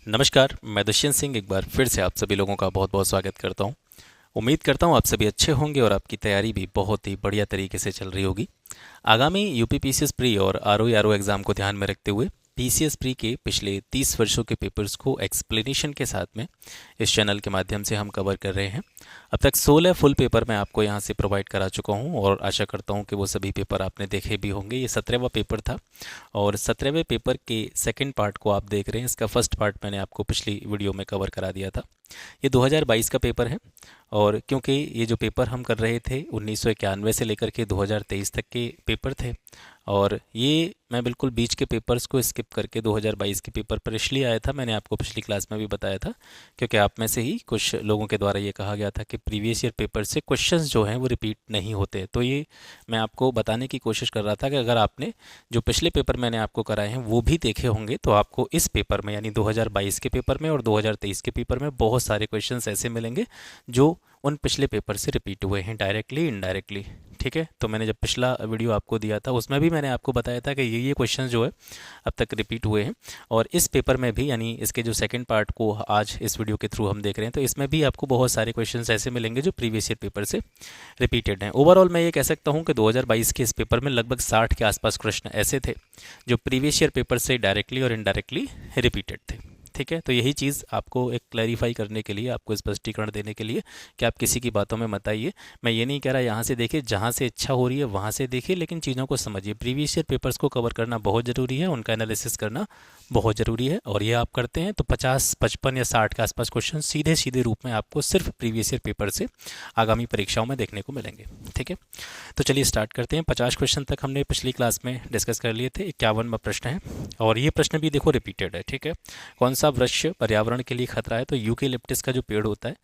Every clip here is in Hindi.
नमस्कार, मैं दुष्यंत सिंह एक बार फिर से आप सभी लोगों का बहुत बहुत स्वागत करता हूं। उम्मीद करता हूं आप सभी अच्छे होंगे और आपकी तैयारी भी बहुत ही बढ़िया तरीके से चल रही होगी। आगामी यूपी पीसीएस प्री और आरओ एग्जाम को ध्यान में रखते हुए पीसीएस प्री के पिछले 30 वर्षों के पेपर्स को एक्सप्लेनेशन के साथ में इस चैनल के माध्यम से हम कवर कर रहे हैं। अब तक 16 फुल पेपर मैं आपको यहाँ से प्रोवाइड करा चुका हूँ और आशा करता हूँ कि वो सभी पेपर आपने देखे भी होंगे। ये 17वां पेपर था और 17वें पेपर के सेकंड पार्ट को आप देख रहे हैं। इसका फर्स्ट पार्ट मैंने आपको पिछली वीडियो में कवर करा दिया था। ये 2022 का पेपर है और क्योंकि ये जो पेपर हम कर रहे थे 1991 से लेकर के 2023 तक के पेपर थे और ये मैं बिल्कुल बीच के पेपर्स को स्किप करके 2022 के पेपर पर इसलिए आया था। मैंने आपको पिछली क्लास में भी बताया था क्योंकि आप में से ही कुछ लोगों के द्वारा ये कहा गया था कि प्रीवियस ईयर पेपर से क्वेश्चंस जो हैं वो रिपीट नहीं होते। तो ये मैं आपको बताने की कोशिश कर रहा था कि अगर आपने जो पिछले पेपर मैंने आपको कराए हैं वो भी देखे होंगे तो आपको इस पेपर में यानी 2022 के पेपर में और 2023 के पेपर में बहुत सारे क्वेश्चंस ऐसे मिलेंगे जो उन पिछले पेपर से रिपीट हुए हैं डायरेक्टली इनडायरेक्टली। ठीक है, तो मैंने जब पिछला वीडियो आपको दिया था उसमें भी मैंने आपको बताया था कि ये क्वेश्चन जो है अब तक रिपीट हुए हैं और इस पेपर में भी यानी इसके जो सेकंड पार्ट को आज इस वीडियो के थ्रू हम देख रहे हैं तो इसमें भी आपको बहुत सारे क्वेश्चंस ऐसे मिलेंगे जो प्रीवियस ईयर पेपर से रिपीटेड हैं। ओवरऑल मैं ये कह सकता हूँ कि 2022 के इस पेपर में लगभग 60 के आसपास प्रश्न ऐसे थे जो प्रीवियस ईयर पेपर से डायरेक्टली और इनडायरेक्टली रिपीटेड थे। ठीक है, तो यही चीज़ आपको एक क्लैरिफाई करने के लिए, आपको स्पष्टीकरण देने के लिए कि आप किसी की बातों में मत आइए। मैं ये नहीं कह रहा यहाँ से देखिए, जहाँ से इच्छा हो रही है वहाँ से देखिए, लेकिन चीज़ों को समझिए। प्रीवियस ईयर पेपर्स को कवर करना बहुत ज़रूरी है, उनका एनालिसिस करना बहुत ज़रूरी है और ये आप करते हैं तो 50, 55 या 60 के आसपास क्वेश्चन सीधे सीधे रूप में आपको सिर्फ प्रीवियस ईयर पेपर से आगामी परीक्षाओं में देखने को मिलेंगे। ठीक है, तो चलिए स्टार्ट करते हैं। 50 क्वेश्चन तक हमने पिछली क्लास में डिस्कस कर लिए थे। 51वां प्रश्न है और ये प्रश्न भी देखो रिपीटेड है। ठीक है, कौन सा वृक्ष पर्यावरण के लिए खतरा है? तो यूकेलिप्टस का जो पेड़ होता है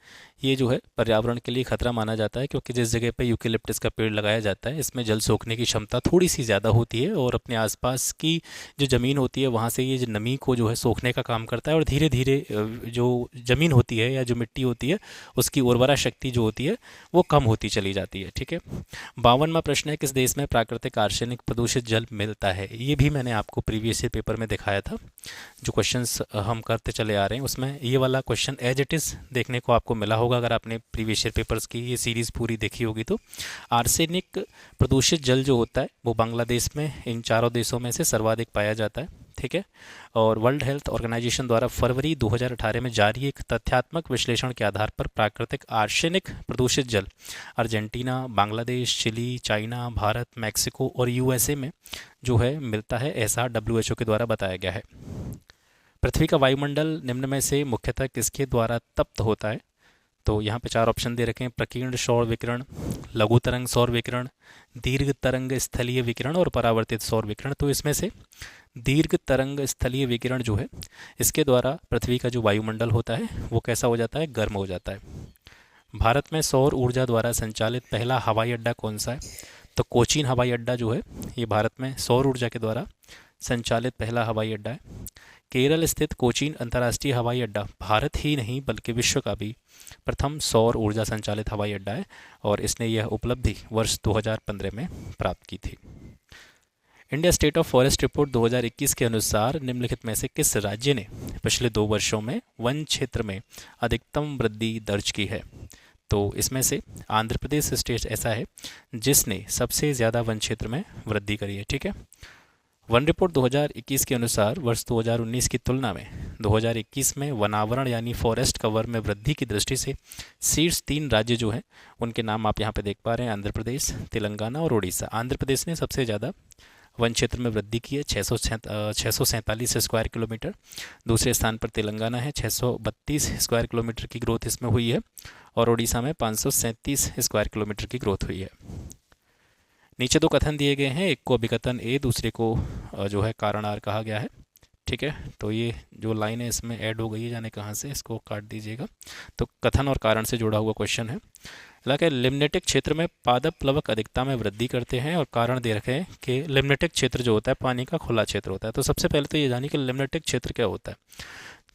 ये जो है पर्यावरण के लिए खतरा माना जाता है क्योंकि जिस जगह पे यूकेलिप्टस का पेड़ लगाया जाता है इसमें जल सोखने की क्षमता थोड़ी सी ज़्यादा होती है और अपने आसपास की जो ज़मीन होती है वहाँ से ये जो नमी को जो है सोखने का काम करता है और धीरे धीरे जो ज़मीन होती है या जो मिट्टी होती है उसकी उर्वरा शक्ति जो होती है वो कम होती चली जाती है। ठीक है, 52वां प्रश्न है, किस देश में प्राकृतिक आर्सेनिक प्रदूषित जल मिलता है? ये भी मैंने आपको प्रीवियस ईयर पेपर में दिखाया था। जो क्वेश्चंस हम करते चले आ रहे हैं उसमें ये वाला क्वेश्चन एज इट इज़ देखने को आपको मिला होगा अगर आपने प्रीवियस ईयर पेपर्स की ये सीरीज़ पूरी देखी होगी तो। आर्सेनिक प्रदूषित जल जो होता है वो बांग्लादेश में इन चारों देशों में से सर्वाधिक पाया जाता है। ठीक है, और वर्ल्ड हेल्थ ऑर्गेनाइजेशन द्वारा फरवरी 2018 में जारी एक तथ्यात्मक विश्लेषण के आधार पर प्राकृतिक आर्सेनिक प्रदूषित जल Argentina, Bangladesh, Chile, China, Bharat, Mexico और यूएसए में जो है मिलता है, ऐसा डब्ल्यूएचओ के द्वारा बताया गया है। पृथ्वी का वायुमंडल निम्न में से मुख्यतः किसके द्वारा तप्त होता है? तो यहाँ पे 4 ऑप्शन दे रखे हैं, प्रकीर्ण सौर विकिरण, लघु तरंग सौर विकिरण, दीर्घ तरंग स्थलीय विकिरण और परावर्तित सौर विकिरण। तो इसमें से दीर्घ तरंग स्थलीय विकिरण जो है इसके द्वारा पृथ्वी का जो वायुमंडल होता है वो कैसा हो जाता है? गर्म हो जाता है। भारत में सौर ऊर्जा द्वारा संचालित पहला हवाई अड्डा कौन सा है? तो कोचीन हवाई अड्डा जो है ये भारत में सौर ऊर्जा के द्वारा संचालित पहला हवाई अड्डा है। केरल स्थित कोचीन अंतर्राष्ट्रीय हवाई अड्डा भारत ही नहीं बल्कि विश्व का भी प्रथम सौर ऊर्जा संचालित हवाई अड्डा है और इसने यह उपलब्धि वर्ष 2015 में प्राप्त की थी। India state of forest report 2021 के अनुसार निम्नलिखित में से किस राज्य ने पिछले 2 वर्षों में वन क्षेत्र में अधिकतम वृद्धि दर्ज की है? तो इसमें से आंध्र प्रदेश स्टेट ऐसा है जिसने सबसे ज़्यादा वन क्षेत्र में वृद्धि करी है। ठीक है, वन रिपोर्ट 2021 के अनुसार वर्ष 2019 की तुलना में 2021 में वनावरण यानी फॉरेस्ट कवर में वृद्धि की दृष्टि से शीर्ष 3 राज्य जो हैं उनके नाम आप यहाँ पे देख पा रहे हैं, आंध्र प्रदेश, तेलंगाना और उड़ीसा। आंध्र प्रदेश ने सबसे ज़्यादा वन क्षेत्र में वृद्धि की है, 647 स्क्वायर किलोमीटर। दूसरे स्थान पर तेलंगाना है, 632 स्क्वायर किलोमीटर की ग्रोथ इसमें हुई है और उड़ीसा में 537 स्क्वायर किलोमीटर की ग्रोथ हुई है। नीचे 2 कथन दिए गए हैं, एक को अभिकथन ए, दूसरे को जो है कारण आर कहा गया है। ठीक है, तो ये जो लाइन है इसमें ऐड हो गई है, जाने कहाँ से, इसको काट दीजिएगा। तो कथन और कारण से जुड़ा हुआ क्वेश्चन है। हालांकि लिम्नेटिक क्षेत्र में पादप प्लवक अधिकता में वृद्धि करते हैं और कारण दे रखे हैं कि लिम्नेटिक क्षेत्र जो होता है पानी का खुला क्षेत्र होता है। तो सबसे पहले तो ये जानिए कि लिम्नेटिक क्षेत्र क्या होता है।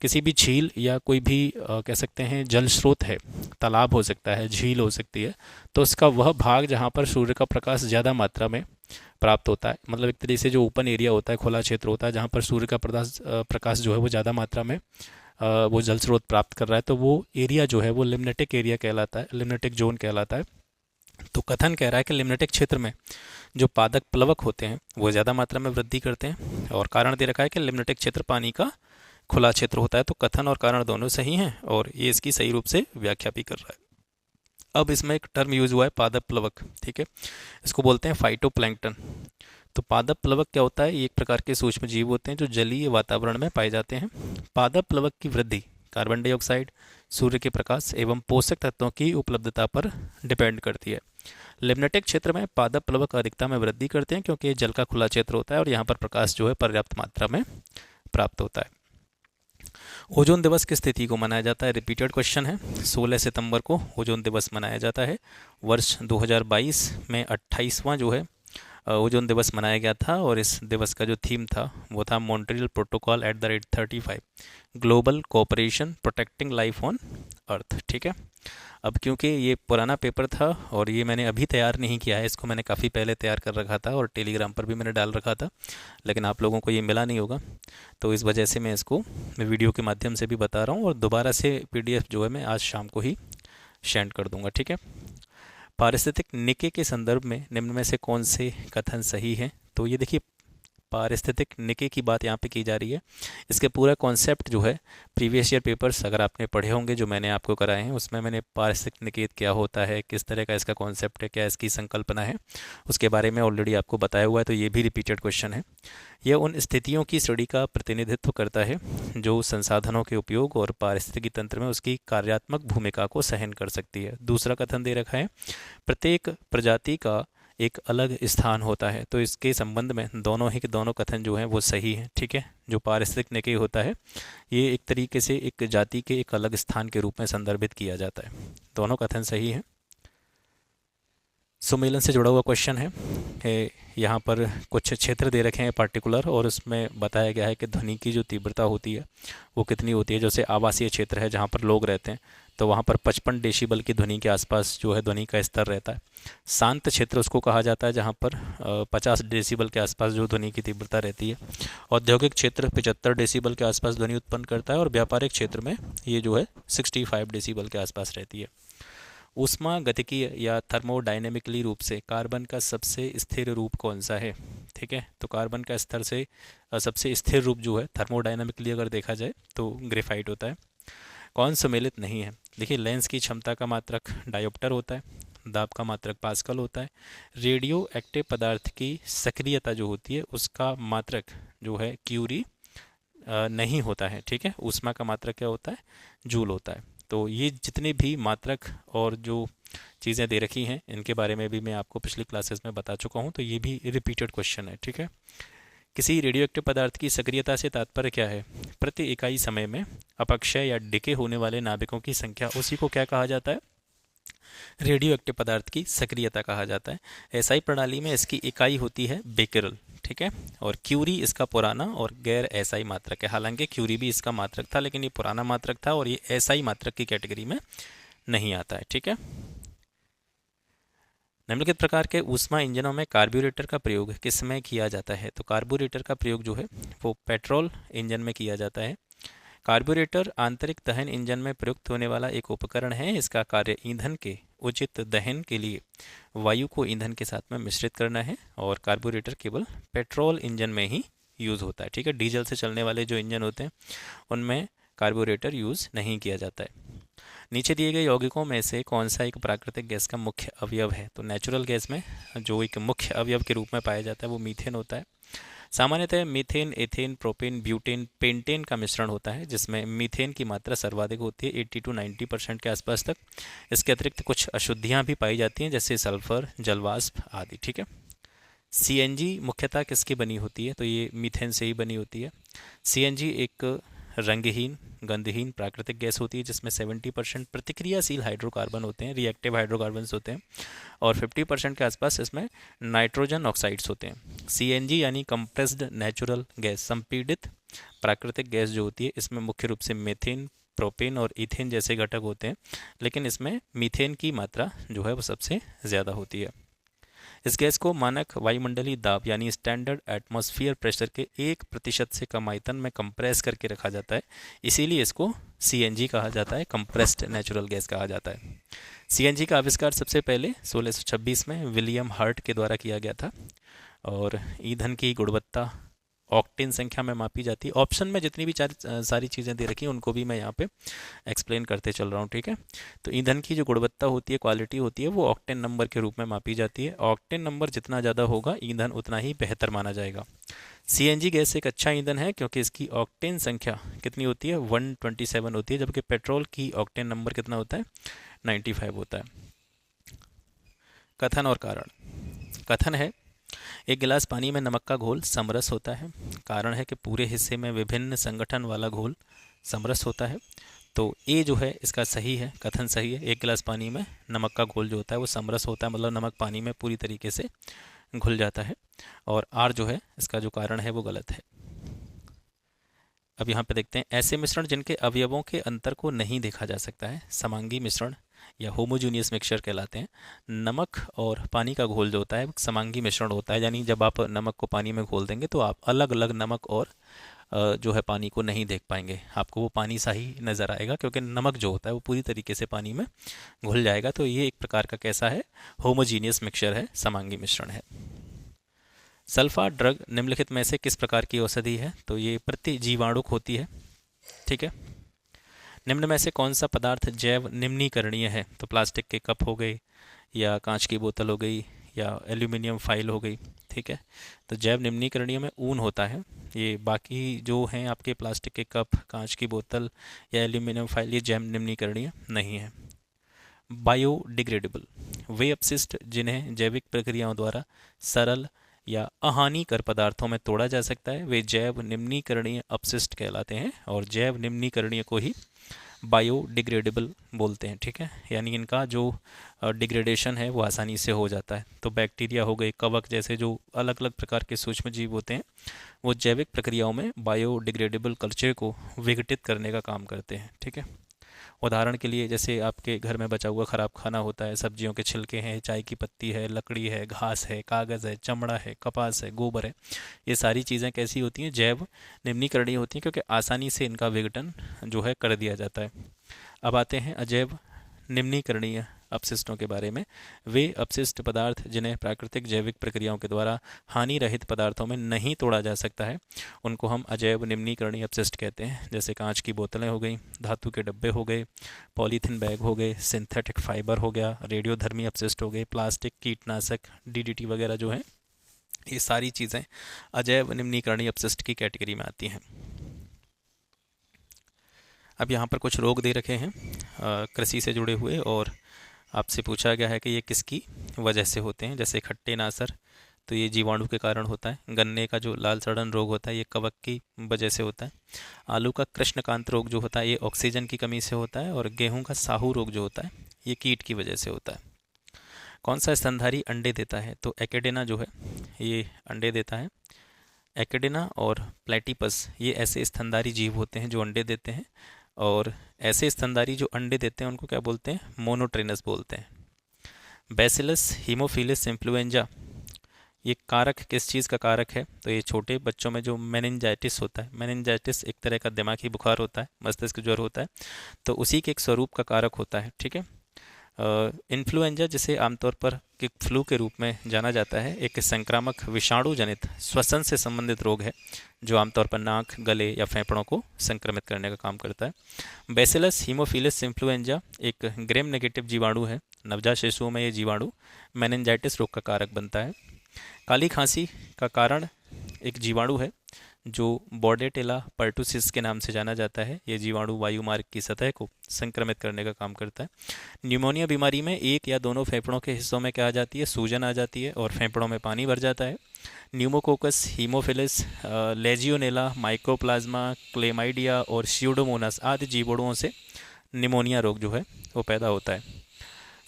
किसी भी झील या कोई भी कह सकते हैं जल स्रोत है, तालाब हो सकता है, झील हो सकती है, तो उसका वह भाग जहाँ पर सूर्य का प्रकाश ज़्यादा मात्रा में प्राप्त होता है, मतलब एक तरीके से जो ओपन एरिया होता है, खुला क्षेत्र होता है, जहाँ पर सूर्य का प्रकाश जो है वो ज़्यादा मात्रा में वो जल स्रोत प्राप्त कर रहा है, तो वो एरिया जो है वो लिम्नेटिक एरिया कहलाता है, लिम्नेटिक जोन कहलाता है। तो कथन कह रहा है कि लिम्नेटिक क्षेत्र में जो पादप प्लवक होते हैं वो ज़्यादा मात्रा में वृद्धि करते हैं, और कारण दे रखा है कि लिम्नेटिक क्षेत्र पानी का खुला क्षेत्र होता है। तो कथन और कारण दोनों सही हैं और ये इसकी सही रूप से व्याख्या भी कर रहा है। अब इसमें एक टर्म यूज हुआ है पादप प्लवक, ठीक है, इसको बोलते हैं फाइटोप्लैंक्टन। तो पादप प्लवक क्या होता है? ये एक प्रकार के सूक्ष्म जीव होते हैं जो जलीय वातावरण में पाए जाते हैं। पादप प्लवक की वृद्धि कार्बन डाइऑक्साइड, सूर्य के प्रकाश एवं पोषक तत्वों की उपलब्धता पर डिपेंड करती है। लिम्नेटिक क्षेत्र में पादप प्लवक अधिकता में वृद्धि करते हैं क्योंकि जल का खुला क्षेत्र होता है और यहाँ पर प्रकाश जो है पर्याप्त मात्रा में प्राप्त होता है। ओजोन दिवस किस तिथि को मनाया जाता है? रिपीटेड क्वेश्चन है। 16 सितंबर को ओजोन दिवस मनाया जाता है। वर्ष 2022 में 28वां जो है ओजोन दिवस मनाया गया था, और इस दिवस का जो थीम था वो था Montreal protocol @35 global cooperation protecting life on earth, ठीक है। अब क्योंकि ये पुराना पेपर था और ये मैंने अभी तैयार नहीं किया है, इसको मैंने काफ़ी पहले तैयार कर रखा था और टेलीग्राम पर भी मैंने डाल रखा था, लेकिन आप लोगों को ये मिला नहीं होगा, तो इस वजह से मैं इसको वीडियो के माध्यम से भी बता रहा हूँ, और दोबारा से PDF जो है मैं आज शाम को ही सेंड कर दूंगा, ठीक है। पारिस्थितिक निके के संदर्भ में निम्न में से कौन से कथन सही हैं? तो ये देखिए, पारिस्थितिक निके की बात यहाँ पे की जा रही है। इसके पूरा कॉन्सेप्ट जो है प्रीवियस ईयर पेपर्स अगर आपने पढ़े होंगे जो मैंने आपको कराए हैं, उसमें मैंने पारिस्थितिक निकेत क्या होता है, किस तरह का इसका कॉन्सेप्ट है, क्या इसकी संकल्पना है, उसके बारे में ऑलरेडी आपको बताया हुआ है। तो ये भी रिपीटेड क्वेश्चन है। यह उन स्थितियों की श्रेणी का प्रतिनिधित्व करता है जो संसाधनों के उपयोग और पारिस्थितिकी तंत्र में उसकी कार्यात्मक भूमिका को सहन कर सकती है। दूसरा कथन दे रखा है, प्रत्येक प्रजाति का एक अलग स्थान होता है। तो इसके संबंध में दोनों ही के दोनों कथन जो हैं वो सही हैं, ठीक है। जो पारिस्थितिक निके होता है ये एक तरीके से एक जाति के एक अलग स्थान के रूप में संदर्भित किया जाता है। दोनों कथन सही हैं। सुमेलन से जुड़ा हुआ क्वेश्चन है कि यहाँ पर कुछ क्षेत्र दे रखे हैं पार्टिकुलर, और उसमें बताया गया है कि ध्वनि की जो तीव्रता होती है वो कितनी होती है। जैसे आवासीय क्षेत्र है जहाँ पर लोग रहते हैं, तो वहाँ पर 55 डेसिबल की ध्वनि के आसपास जो है ध्वनि का स्तर रहता है। शांत क्षेत्र उसको कहा जाता है जहाँ पर 50 डेसिबल के आसपास जो ध्वनि की तीव्रता रहती है। औद्योगिक क्षेत्र 75 डेसिबल के आसपास ध्वनि उत्पन्न करता है, और व्यापारिक क्षेत्र में ये जो है 65 डेसिबल के आसपास रहती है। ऊष्मा गतिकीय या थर्मोडायनेमिकली रूप से कार्बन का सबसे स्थिर रूप कौन सा है? ठीक है, तो कार्बन का स्तर से सबसे स्थिर रूप जो है थर्मोडायनेमिकली अगर देखा जाए तो ग्रेफाइट होता है। कौन सम्मिलित नहीं है? देखिए, लेंस की क्षमता का मात्रक डायोप्टर होता है, दाब का मात्रक पास्कल होता है। रेडियो एक्टिव पदार्थ की सक्रियता जो होती है उसका मात्रक जो है क्यूरी नहीं होता है, ठीक है। ऊष्मा का मात्रक क्या होता है? जूल होता है। तो ये जितने भी मात्रक और जो चीज़ें दे रखी हैं इनके बारे में भी मैं आपको पिछली क्लासेस में बता चुका हूँ, तो ये भी रिपीटेड क्वेश्चन है, ठीक है। किसी रेडियो एक्टिव पदार्थ की सक्रियता से तात्पर्य क्या है? प्रति इकाई समय में अपक्षय या डिके होने वाले नाभिकों की संख्या, उसी को क्या कहा जाता है? रेडियो एक्टिव पदार्थ की सक्रियता कहा जाता है। एसआई प्रणाली में इसकी इकाई होती है बेकेरल, ठीक है। और क्यूरी इसका पुराना और गैर एसआई मात्रक है। हालांकि क्यूरी भी इसका मात्रक था, लेकिन ये पुराना मात्रक था और ये एसआई मात्रक की कैटेगरी में नहीं आता है, ठीक है। निम्नलिखित प्रकार के ऊष्मा इंजनों में कार्बोरेटर का प्रयोग किस में किया जाता है? तो कार्बोरेटर का प्रयोग जो है वो पेट्रोल इंजन में किया जाता है। कार्बोरेटर आंतरिक दहन इंजन में प्रयुक्त होने वाला एक उपकरण है। इसका कार्य ईंधन के उचित दहन के लिए वायु को ईंधन के साथ में मिश्रित करना है, और कार्बोरेटर केवल पेट्रोल इंजन में ही यूज़ होता है, ठीक है। डीजल से चलने वाले जो इंजन होते हैं उनमें कार्बोरेटर यूज़ नहीं किया जाता है। नीचे दिए गए यौगिकों में से कौन सा एक प्राकृतिक गैस का मुख्य अवयव है? तो नेचुरल गैस में जो एक मुख्य अवयव के रूप में पाया जाता है वो मीथेन होता है। सामान्यतः methane, ethane, propane, butane, pentane का मिश्रण होता है, जिसमें मीथेन की मात्रा सर्वाधिक होती है 80 to 90% के आसपास तक। इसके अतिरिक्त कुछ अशुद्धियाँ भी पाई जाती हैं जैसे सल्फर, जलवाष्प आदि, ठीक है। सीएनजी मुख्यतः किसकी बनी होती है? तो ये मीथेन से ही बनी होती है। सीएनजी एक रंगहीन, गंधहीन प्राकृतिक गैस होती है जिसमें 70% प्रतिक्रियाशील हाइड्रोकार्बन होते हैं, रिएक्टिव हाइड्रोकार्बन्स होते हैं, और 50% के आसपास इसमें नाइट्रोजन ऑक्साइड्स होते हैं। सीएनजी यानी कंप्रेस्ड नेचुरल गैस, संपीड़ित प्राकृतिक गैस जो होती है, इसमें मुख्य रूप से मीथेन, प्रोपेन और इथेन जैसे घटक होते हैं, लेकिन इसमें मीथेन की मात्रा जो है वो सबसे ज़्यादा होती है। इस गैस को मानक वायुमंडलीय दाब यानी स्टैंडर्ड एटमॉस्फेयर प्रेशर के 1% से कम आयतन में कंप्रेस करके रखा जाता है, इसीलिए इसको सीएनजी कहा जाता है, कंप्रेस्ड नेचुरल गैस कहा जाता है। सीएनजी का आविष्कार सबसे पहले 1626 में विलियम हार्ट के द्वारा किया गया था और ईंधन की गुणवत्ता ऑक्टेन संख्या में मापी जाती है। ऑप्शन में जितनी भी सारी चीज़ें दे रखी हैं उनको भी मैं यहाँ पे एक्सप्लेन करते चल रहा हूँ, ठीक है। तो ईंधन की जो गुणवत्ता होती है, क्वालिटी होती है, वो ऑक्टेन नंबर के रूप में मापी जाती है। ऑक्टेन नंबर जितना ज़्यादा होगा ईंधन उतना ही बेहतर माना जाएगा। सीएनजी गैस एक अच्छा ईंधन है क्योंकि इसकी ऑक्टेन संख्या कितनी होती है, 127 होती है, जबकि पेट्रोल की ऑक्टेन नंबर कितना होता है, 95 होता है। कथन और कारण। कथन है, एक गिलास पानी में नमक का घोल समरस होता है। कारण है कि पूरे हिस्से में विभिन्न संगठन वाला घोल समरस होता है। तो ए जो है इसका सही है, कथन सही है। एक गिलास पानी में नमक का घोल जो होता है वो समरस होता है, मतलब नमक पानी में पूरी तरीके से घुल जाता है। और आर जो है इसका जो कारण है वो गलत है। अब यहाँ पे देखते हैं, ऐसे मिश्रण जिनके अवयवों के अंतर को नहीं देखा जा सकता है समांगी मिश्रण या होमोजीनियस मिक्सचर कहलाते हैं। नमक और पानी का घोल जो होता है समांगी मिश्रण होता है, यानी जब आप नमक को पानी में घोल देंगे तो आप अलग अलग नमक और जो है पानी को नहीं देख पाएंगे, आपको वो पानी सा ही नज़र आएगा क्योंकि नमक जो होता है वो पूरी तरीके से पानी में घुल जाएगा। तो ये एक प्रकार का कैसा है, होमोजीनियस मिक्सचर है, समांगी मिश्रण है। सल्फा ड्रग निम्नलिखित में से किस प्रकार की औषधि है, तो ये प्रतिजीवाणुक होती है, ठीक है। निम्न में से कौन सा पदार्थ जैव निम्नीकरणीय है, तो प्लास्टिक के कप हो गए या कांच की बोतल हो गई या एल्यूमिनियम फाइल हो गई, ठीक है। तो जैव निम्नीकरणीय में ऊन होता है। ये बाकी जो हैं आपके प्लास्टिक के कप, कांच की बोतल या एल्यूमिनियम फाइल, ये जैव निम्नीकरणीय नहीं है। बायोडिग्रेडेबल, वे अपशिष्ट जिन्हें जैविक प्रक्रियाओं द्वारा सरल या अहानिकर पदार्थों में तोड़ा जा सकता है वे जैव निम्नीकरणीय अपशिष्ट कहलाते हैं और जैव निम्नीकरणीय को ही बायोडिग्रेडेबल बोलते हैं, ठीक है। यानी इनका जो डिग्रेडेशन है वो आसानी से हो जाता है। तो बैक्टीरिया हो गए, कवक जैसे जो अलग अलग प्रकार के सूक्ष्म जीव होते हैं वो जैविक प्रक्रियाओं में बायोडिग्रेडेबल कल्चर को विघटित करने का काम करते हैं, ठीक है। उदाहरण के लिए जैसे आपके घर में बचा हुआ ख़राब खाना होता है, सब्जियों के छिलके हैं, चाय की पत्ती है, लकड़ी है, घास है, कागज़ है, चमड़ा है, कपास है, गोबर है, ये सारी चीज़ें कैसी होती हैं, जैव निम्नीकरणीय होती हैं क्योंकि आसानी से इनका विघटन जो है कर दिया जाता है। अब आते हैं अजैव निम्नीकरणीय अपशिष्टों के बारे में। वे अपशिष्ट पदार्थ जिन्हें प्राकृतिक जैविक प्रक्रियाओं के द्वारा हानि रहित पदार्थों में नहीं तोड़ा जा सकता है उनको हम अजैव निम्नीकरणीय अपशिष्ट कहते हैं। जैसे कांच की बोतलें हो गई, धातु के डब्बे हो गए, पॉलीथीन बैग हो गए, सिंथेटिक फाइबर हो गया, रेडियोधर्मी अपशिष्ट हो गए, प्लास्टिक, कीटनाशक, डीडीटी वगैरह जो है, ये सारी चीज़ें अजैव निम्नीकरणीय अपशिष्ट की कैटेगरी में आती हैं। अब यहाँ पर कुछ रोग दे रखे हैं कृषि से जुड़े हुए और आपसे पूछा गया है कि ये किसकी वजह से होते हैं। जैसे खट्टे नासर, तो ये जीवाणु के कारण होता है। गन्ने का जो लाल सड़न रोग होता है ये कवक की वजह से होता है। आलू का कृष्णकांत रोग जो होता है ये ऑक्सीजन की कमी से होता है। और गेहूं का साहू रोग जो होता है ये कीट की वजह से होता है। कौन सा स्तनधारी अंडे देता है, तो एकेडेना जो है ये अंडे देता है। एकेडेना और प्लेटिपस ये ऐसे स्तनधारी जीव होते हैं जो अंडे देते हैं और ऐसे स्तनधारी जो अंडे देते हैं उनको क्या बोलते हैं, मोनोट्रेनस बोलते हैं। बैसिलस हीमोफिलस इन्फ्लुएंजा ये कारक किस चीज़ का कारक है, तो ये छोटे बच्चों में जो मेनिंजाइटिस होता है, मेनिंजाइटिस एक तरह का दिमागी बुखार होता है, मस्तिष्क ज्वर होता है, तो उसी के एक स्वरूप का कारक होता है, ठीक है। इन्फ्लुएंजा जिसे आमतौर पर फ्लू के रूप में जाना जाता है एक संक्रामक विषाणु जनित श्वसन से संबंधित रोग है जो आमतौर पर नाक, गले या फेफड़ों को संक्रमित करने का काम करता है। बैसिलस हीमोफिलस इन्फ्लुएंजा एक ग्रेम नेगेटिव जीवाणु है। नवजात शिशुओं में ये जीवाणु मेनिंजाइटिस रोग का कारक बनता है। काली खांसी का कारण एक जीवाणु है जो बॉर्डेटेला पर्टुसिस के नाम से जाना जाता है। ये जीवाणु वायुमार्ग की सतह को संक्रमित करने का काम करता है। न्यूमोनिया बीमारी में एक या दोनों फेफड़ों के हिस्सों में क्या आ जाती है, सूजन आ जाती है और फेफड़ों में पानी भर जाता है। न्यूमोकोकस, हीमोफिलस, लेजियोनेला, माइकोप्लाज्मा, क्लेमाइडिया और स्यूडोमोनास आदि जीवाणुओं से निमोनिया रोग जो है वो पैदा होता है।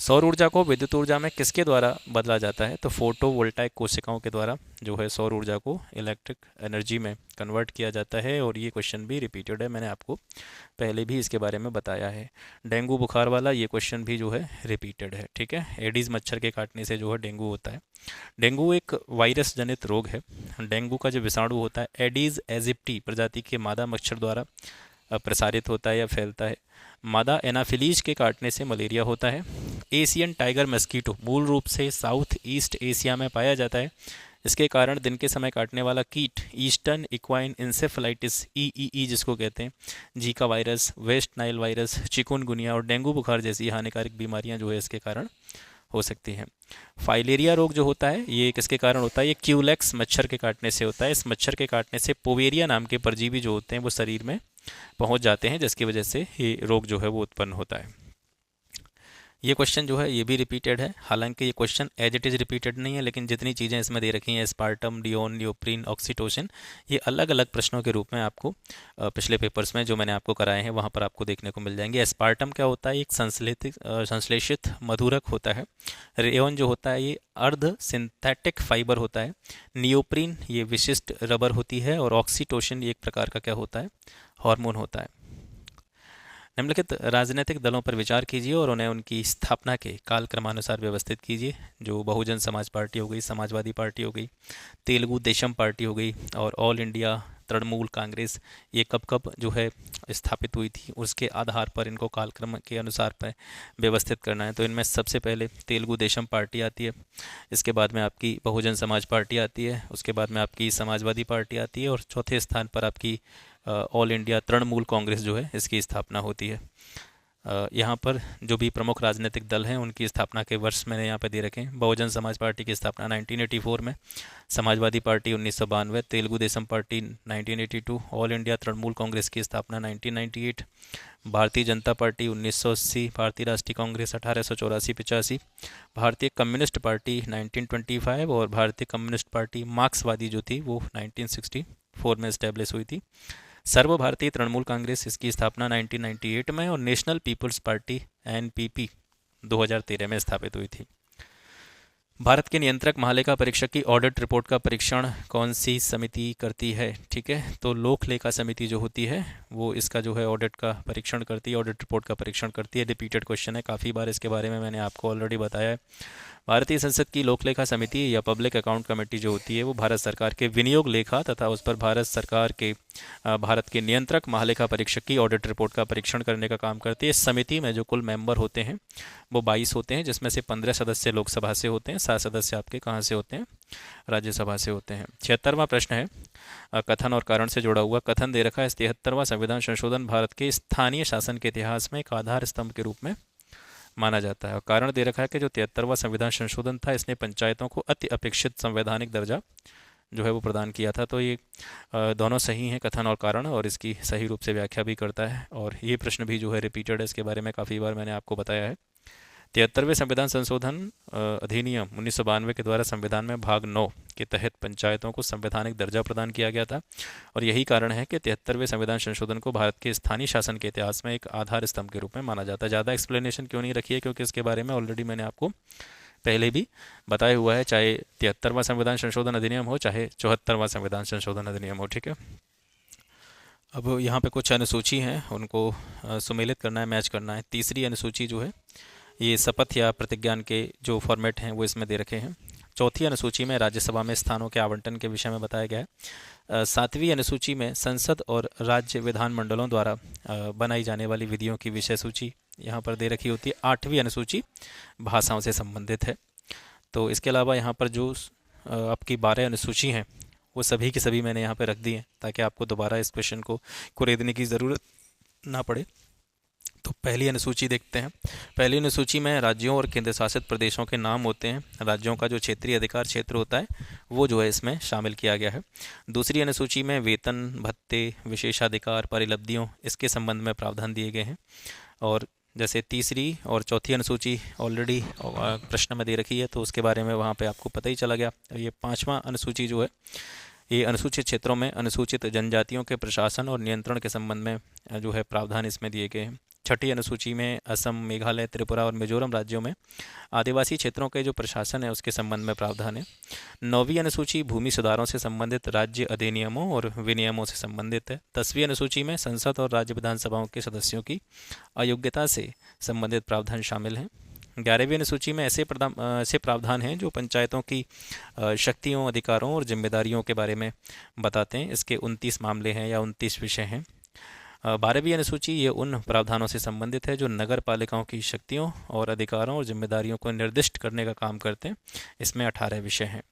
सौर ऊर्जा को विद्युत ऊर्जा में किसके द्वारा बदला जाता है? तो फोटोवोल्टाइक कोशिकाओं के द्वारा जो है सौर ऊर्जा को इलेक्ट्रिक एनर्जी में कन्वर्ट किया जाता है। और ये क्वेश्चन भी रिपीटेड है, मैंने आपको पहले भी इसके बारे में बताया है। डेंगू बुखार वाला ये क्वेश्चन भी जो है रिपीटेड है, ठीक है। एडीज मच्छर के काटने से जो है डेंगू होता है। डेंगू एक वायरस जनित रोग है। डेंगू का जो विषाणु होता है एडीज एजिप्टी प्रजाति के मादा मच्छर द्वारा प्रसारित होता है या फैलता है। मादा एनाफिलीज के काटने से मलेरिया होता है। एशियन टाइगर मस्कीटो मूल रूप से साउथ ईस्ट एशिया में पाया जाता है। इसके कारण दिन के समय काटने वाला कीट ईस्टर्न इक्वाइन इंसेफेलाइटिस ईईई जिसको कहते हैं, Zika virus, West Nile virus, chikungunya और डेंगू बुखार जैसी हानिकारक बीमारियां जो है इसके कारण हो सकती हैं। फाइलेरिया रोग जो होता है ये किसके कारण होता है? ये क्यूलेक्स मच्छर के काटने से होता है। इस मच्छर के काटने से पोवेरिया नाम के परजीवी जो होते हैं वो शरीर में पहुंच जाते हैं, जिसकी वजह से ये रोग जो है वो उत्पन्न होता है। ये क्वेश्चन जो है ये भी रिपीटेड है। हालांकि ये question as it is repeated नहीं है, लेकिन जितनी चीज़ें इसमें दे रखी हैं स्पार्टम, डियोन, न्यूप्रीन, ऑक्सीटोसिन, ये अलग अलग प्रश्नों के रूप में आपको पिछले पेपर्स में जो मैंने आपको कराए हैं वहाँ पर आपको देखने को मिल जाएंगे। स्पार्टम क्या होता है? एक संश्लेषित मधुरक होता है। रेयन जो होता है ये अर्ध सिंथेटिक फाइबर होता है। नियोप्रीन ये विशिष्ट रबर होती है। और ऑक्सीटोसिन ये एक प्रकार का क्या होता है? हार्मोन होता है। निम्नलिखित राजनीतिक दलों पर विचार कीजिए और उन्हें उनकी स्थापना के कालक्रमानुसार व्यवस्थित कीजिए। जो बहुजन समाज पार्टी हो गई, समाजवादी पार्टी हो गई, तेलुगु देशम पार्टी हो गई और ऑल इंडिया तृणमूल कांग्रेस, ये कब कब जो है स्थापित हुई थी उसके आधार पर इनको कालक्रम के अनुसार पर व्यवस्थित करना है। तो इनमें सबसे पहले तेलुगु देशम पार्टी आती है, इसके बाद में आपकी बहुजन समाज पार्टी आती है, उसके बाद में आपकी समाजवादी पार्टी आती है और चौथे स्थान पर आपकी ऑल इंडिया तृणमूल कांग्रेस जो है इसकी स्थापना होती है। यहाँ पर जो भी प्रमुख राजनीतिक दल हैं उनकी स्थापना के वर्ष मैंने यहाँ पे दे रखे हैं। बहुजन समाज पार्टी की स्थापना 1984 में, Samajwadi party 1992, Telugu Desam party 1982, all India Trinamool Congress की स्थापना 1998, भारतीय जनता पार्टी 1980, भारतीय राष्ट्रीय कांग्रेस 1884-85, भारतीय कम्युनिस्ट पार्टी 1925 और भारतीय कम्युनिस्ट पार्टी मार्क्सवादी जो थी वो 1964 में इस्टेब्लिश हुई थी। सर्व भारतीय तृणमूल कांग्रेस इसकी स्थापना 1998 में और नेशनल पीपल्स पार्टी एनपीपी 2013 में स्थापित हुई थी। भारत के नियंत्रक महालेखा परीक्षक की ऑडिट रिपोर्ट का परीक्षण कौन सी समिति करती है? ठीक है, तो लोक लेखा समिति जो होती है वो इसका जो है ऑडिट का परीक्षण करती है, ऑडिट रिपोर्ट का परीक्षण करती है। रिपीटेड क्वेश्चन है, काफ़ी बार इसके बारे में मैंने आपको ऑलरेडी बताया है। भारतीय संसद की लोक लेखा समिति या पब्लिक अकाउंट कमेटी जो होती है वो भारत सरकार के विनियोग लेखा तथा उस पर भारत सरकार के भारत के नियंत्रक महालेखा परीक्षक की ऑडिट रिपोर्ट का परीक्षण करने का काम करती है। इस समिति में जो कुल मेंबर होते हैं वो 22 होते हैं, जिसमें से 15 सदस्य लोकसभा से होते हैं, 7 सदस्य आपके कहाँ से होते हैं? राज्यसभा से होते हैं। 76वां प्रश्न है कथन और कारण से जुड़ा हुआ। कथन दे रखा है 73वां संविधान संशोधन भारत के स्थानीय शासन के इतिहास में एक आधार स्तंभ के रूप में माना जाता है। और कारण दे रखा है कि जो 73वां संविधान संशोधन था इसने पंचायतों को अति अपेक्षित संवैधानिक दर्जा जो है वो प्रदान किया था। तो ये दोनों सही हैं, कथन और कारण, और इसकी सही रूप से व्याख्या भी करता है। और ये प्रश्न भी जो है रिपीटेड है, इसके बारे में काफ़ी बार मैंने आपको बताया है। 73वें संविधान संशोधन अधिनियम 1992 के द्वारा संविधान में भाग 9 के तहत पंचायतों को संवैधानिक दर्जा प्रदान किया गया था। और यही कारण है कि 73वें संविधान संशोधन को भारत के स्थानीय शासन के इतिहास में एक आधार स्तंभ के रूप में माना जाता है। ज़्यादा एक्सप्लेनेशन क्यों नहीं रखी है, क्योंकि इसके बारे में ऑलरेडी मैंने आपको पहले भी बताया हुआ है, चाहे 73वां संविधान संशोधन अधिनियम हो चाहे 74वां संविधान संशोधन अधिनियम हो। ठीक है, अब यहाँ पे कुछ अनुसूची हैं, उनको सुमेलित करना है, मैच करना है। तीसरी अनुसूची जो है ये शपथ या प्रतिज्ञान के जो फॉर्मेट हैं वो इसमें दे रखे हैं। चौथी अनुसूची में राज्यसभा में स्थानों के आवंटन के विषय में बताया गया है। सातवीं अनुसूची में संसद और राज्य विधानमंडलों द्वारा बनाई जाने वाली विधियों की विषय सूची यहाँ पर दे रखी होती है। आठवीं अनुसूची भाषाओं से संबंधित है। तो इसके अलावा यहाँ पर जो आपकी 12 अनुसूची हैं वो सभी की सभी मैंने यहाँ पर रख दी हैं, ताकि आपको दोबारा इस क्वेश्चन को कुरेदने की ज़रूरत ना पड़े। तो पहली अनुसूची देखते हैं। पहली अनुसूची में राज्यों और केंद्र शासित प्रदेशों के नाम होते हैं। राज्यों का जो क्षेत्रीय अधिकार क्षेत्र होता है वो जो है इसमें शामिल किया गया है। दूसरी अनुसूची में वेतन, भत्ते, विशेषाधिकार, परिलब्धियों इसके संबंध में प्रावधान दिए गए हैं। और जैसे तीसरी और चौथी अनुसूची ऑलरेडी प्रश्न में दे रखी है, तो उसके बारे में वहाँ पे आपको पता ही चला गया। ये 5वां अनुसूची जो है ये अनुसूचित क्षेत्रों में अनुसूचित जनजातियों के प्रशासन और नियंत्रण के संबंध में जो है प्रावधान इसमें दिए गए हैं। छठी अनुसूची में असम, मेघालय, त्रिपुरा और मिजोरम राज्यों में आदिवासी क्षेत्रों के जो प्रशासन है उसके संबंध में प्रावधान है। 9वीं अनुसूची भूमि सुधारों से संबंधित राज्य अधिनियमों और विनियमों से संबंधित है। 10वीं अनुसूची में संसद और राज्य विधानसभाओं के सदस्यों की अयोग्यता से संबंधित प्रावधान शामिल हैं। 11वीं अनुसूची में ऐसे प्रावधान हैं जो पंचायतों की शक्तियों, अधिकारों और जिम्मेदारियों के बारे में बताते हैं। इसके 29 मामले हैं या 29 विषय हैं। 12वीं अनुसूची ये उन प्रावधानों से संबंधित है जो नगर पालिकाओं की शक्तियों और अधिकारों और जिम्मेदारियों को निर्दिष्ट करने का काम करते हैं। इसमें 18 विषय हैं।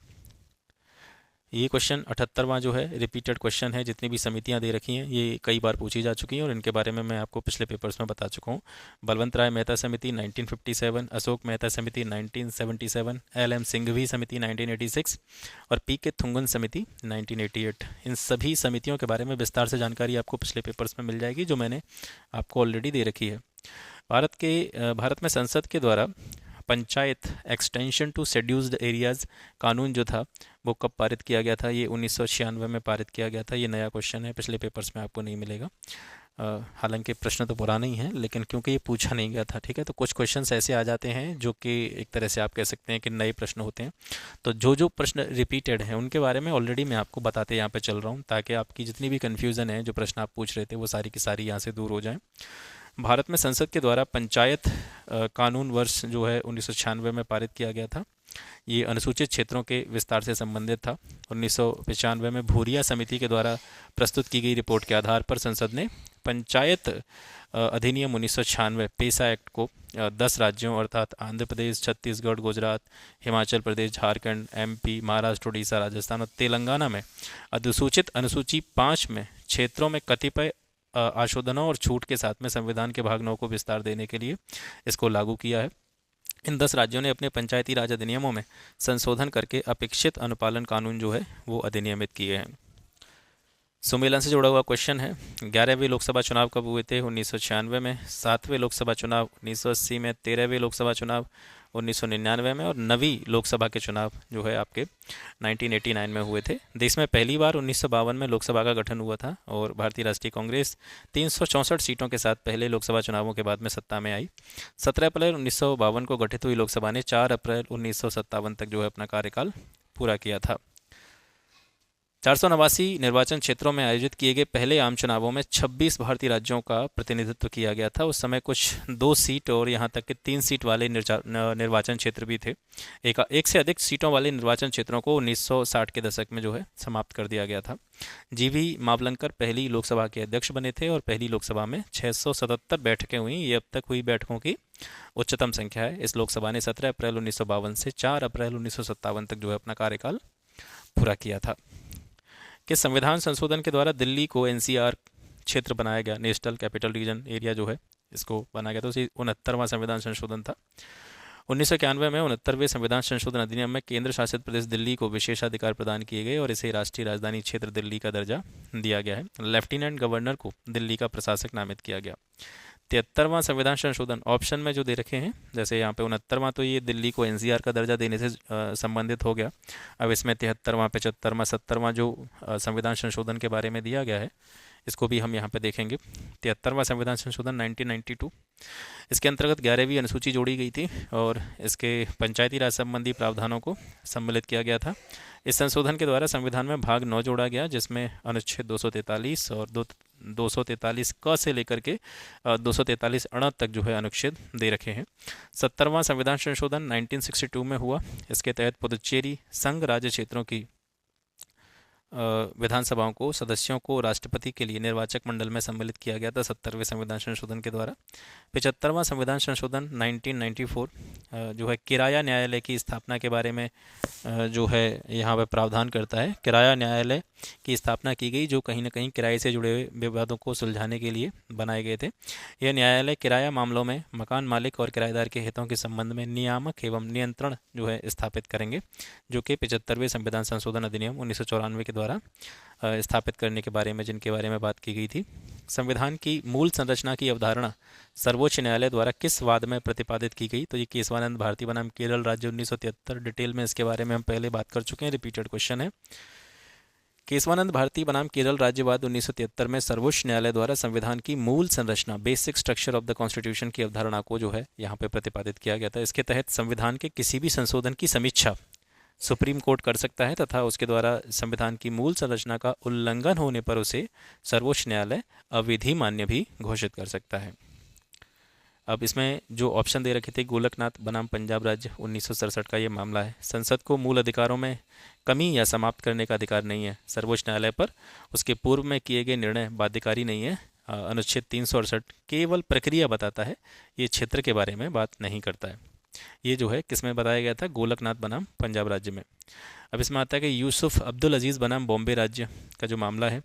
ये क्वेश्चन 78वां जो है रिपीटेड क्वेश्चन है। जितनी भी समितियां दे रखी हैं ये कई बार पूछी जा चुकी हैं और इनके बारे में मैं आपको पिछले पेपर्स में बता चुका हूँ। बलवंत राय मेहता समिति 1957, अशोक मेहता समिति 1977, LM सिंघवी समिति 1986 और PK थुंगन समिति 1988। इन सभी समितियों के बारे में विस्तार से जानकारी आपको पिछले पेपर्स में मिल जाएगी जो मैंने आपको ऑलरेडी दे रखी है। भारत में संसद के द्वारा panchayat extension to scheduled areas कानून जो था वो कब पारित किया गया था? ये 1996 में पारित किया गया था। ये नया क्वेश्चन है, पिछले पेपर्स में आपको नहीं मिलेगा। हालांकि प्रश्न तो पुराना ही है लेकिन क्योंकि ये पूछा नहीं गया था, ठीक है, तो कुछ क्वेश्चंस ऐसे आ जाते हैं जो कि एक तरह से आप कह सकते हैं कि नए प्रश्न होते हैं। तो जो प्रश्न रिपीटेड हैं उनके बारे में ऑलरेडी मैं आपको बताते यहाँ पे चल रहा हूँ ताकि आपकी जितनी भी कन्फ्यूज़न है, जो प्रश्न आप पूछ रहे थे वो सारी की सारी यहाँ से दूर हो जाएँ। भारत में संसद के द्वारा पंचायत कानून वर्ष जो है 1996 में पारित किया गया था। ये अनुसूचित क्षेत्रों के विस्तार से संबंधित था। 1995 में भूरिया समिति के द्वारा प्रस्तुत की गई रिपोर्ट के आधार पर संसद ने पंचायत अधिनियम 1996 पेसा एक्ट को 10 राज्यों अर्थात आंध्र प्रदेश, छत्तीसगढ़, गुजरात, हिमाचल प्रदेश, झारखंड, MP, महाराष्ट्र, उड़ीसा, राजस्थान और तेलंगाना में अधिसूचित अनुसूची 5 में क्षेत्रों में कतिपय आशोधनों और छूट के साथ में संविधान के भाग 9 को विस्तार देने के लिए इसको लागू किया है। इन 10 राज्यों ने अपने पंचायती राज अधिनियमों में संशोधन करके अपेक्षित अनुपालन कानून जो है वो अधिनियमित किए हैं। सुमेलन से जुड़ा हुआ क्वेश्चन है। 11वें लोकसभा चुनाव कब हुए थे? 1996 में। 7वें लोकसभा चुनाव 1980 में। 13वें लोकसभा चुनाव 1999 में और 9वीं लोकसभा के चुनाव जो है आपके 1989 में हुए थे। देश में पहली बार 1952 में लोकसभा का गठन हुआ था और भारतीय राष्ट्रीय कांग्रेस 364 सीटों के साथ पहले लोकसभा चुनावों के बाद में सत्ता में आई। 17 अप्रैल 1952 को गठित हुई लोकसभा ने 4 अप्रैल 1957 तक जो है अपना कार्यकाल पूरा किया था। 489 निर्वाचन क्षेत्रों में आयोजित किए गए पहले आम चुनावों में 26 भारतीय राज्यों का प्रतिनिधित्व किया गया था। उस समय कुछ 2 सीट और यहाँ तक कि 3 सीट वाले निर्वाचन क्षेत्र भी थे। एक से अधिक सीटों वाले निर्वाचन क्षेत्रों को 1960 के दशक में जो है समाप्त कर दिया गया था। GV मावलंकर पहली लोकसभा के अध्यक्ष बने थे और पहली लोकसभा में 677 बैठकें हुई। ये अब तक हुई बैठकों की उच्चतम संख्या है। इस लोकसभा ने 17 अप्रैल 1952 से 4 अप्रैल 1957 तक जो है अपना कार्यकाल पूरा किया था। कि संविधान संशोधन के द्वारा दिल्ली को NCR क्षेत्र बनाया गया, नेशनल कैपिटल रीजन एरिया जो है इसको बनाया गया था। उसी 69वां संविधान संशोधन था। 1991 में 69वें संविधान संशोधन अधिनियम में केंद्र शासित प्रदेश दिल्ली को विशेषाधिकार प्रदान किए गए और इसे राष्ट्रीय राजधानी क्षेत्र दिल्ली का दर्जा दिया गया है। लेफ्टिनेंट गवर्नर को दिल्ली का प्रशासक नामित किया गया। 73वां संविधान संशोधन ऑप्शन में जो दे रखे हैं, जैसे यहाँ पे 69वां तो ये दिल्ली को NCR का दर्जा देने से संबंधित हो गया। अब इसमें 73वां, 75वां, 70वां जो संविधान संशोधन के बारे में दिया गया है इसको भी हम यहाँ पे देखेंगे। 73वां संविधान संशोधन 1992, इसके अंतर्गत 11वीं अनुसूची जोड़ी गई थी और इसके पंचायती राज संबंधी प्रावधानों को सम्मिलित किया गया था। इस संशोधन के द्वारा संविधान में भाग 9 जोड़ा गया जिसमें अनुच्छेद 243 और 243 क से लेकर के 243 अण तक जो है अनुच्छेद दे रखे हैं। 70वां संविधान संशोधन 1962 में हुआ। इसके तहत पुदुचेरी संघ राज्य क्षेत्रों की विधानसभाओं को सदस्यों को राष्ट्रपति के लिए निर्वाचक मंडल में सम्मिलित किया गया था 70वें संविधान संशोधन के द्वारा। 75वां संविधान संशोधन 1994 जो है किराया न्यायालय की स्थापना के बारे में जो है यहाँ पर प्रावधान करता है। किराया न्यायालय की स्थापना की गई जो कहीं ना कहीं किराए से जुड़े हुए विवादों को सुलझाने के लिए बनाए गए थे। यह न्यायालय किराया मामलों में मकान मालिक और किराएदार के हितों के संबंध में नियामक एवं नियंत्रण जो है स्थापित करेंगे, जो कि 75वें संविधान संशोधन अधिनियम 1994 के द्वारा स्थापित करने के बारे में जिनके बारे में बात की गई थी। संविधान की मूल संरचना की अवधारणा सर्वोच्च न्यायालय द्वारा किस वाद में प्रतिपादित की गई? तो ये केशवानंद भारती बनाम केरल राज्य 1973। डिटेल में इसके बारे में हम पहले बात कर चुके हैं, रिपीटेड क्वेश्चन है केशवानंद भारती बनाम केरल राज्यवाद 1973 में सर्वोच्च न्यायालय द्वारा संविधान की मूल संरचना basic structure of the constitution की अवधारणा को जो है यहाँ पे प्रतिपादित किया गया था। इसके तहत संविधान के किसी भी संशोधन की समीक्षा सुप्रीम कोर्ट कर सकता है तथा उसके द्वारा संविधान की मूल संरचना का उल्लंघन होने पर उसे सर्वोच्च न्यायालय अविधि मान्य भी घोषित कर सकता है। अब इसमें जो ऑप्शन दे रखे थे, गोलकनाथ बनाम पंजाब राज्य 1967 का ये मामला है। संसद को मूल अधिकारों में कमी या समाप्त करने का अधिकार नहीं है सर्वोच्च न्यायालय पर, उसके पूर्व में किए गए निर्णय बाध्यकारी नहीं है। अनुच्छेद 368 केवल प्रक्रिया बताता है, ये क्षेत्र के बारे में बात नहीं करता है। ये जो है किस में बताया गया था, गोलकनाथ बनाम पंजाब राज्य में। अब इसमें आता है कि यूसुफ अब्दुल अजीज़ बनाम बॉम्बे राज्य का जो मामला है,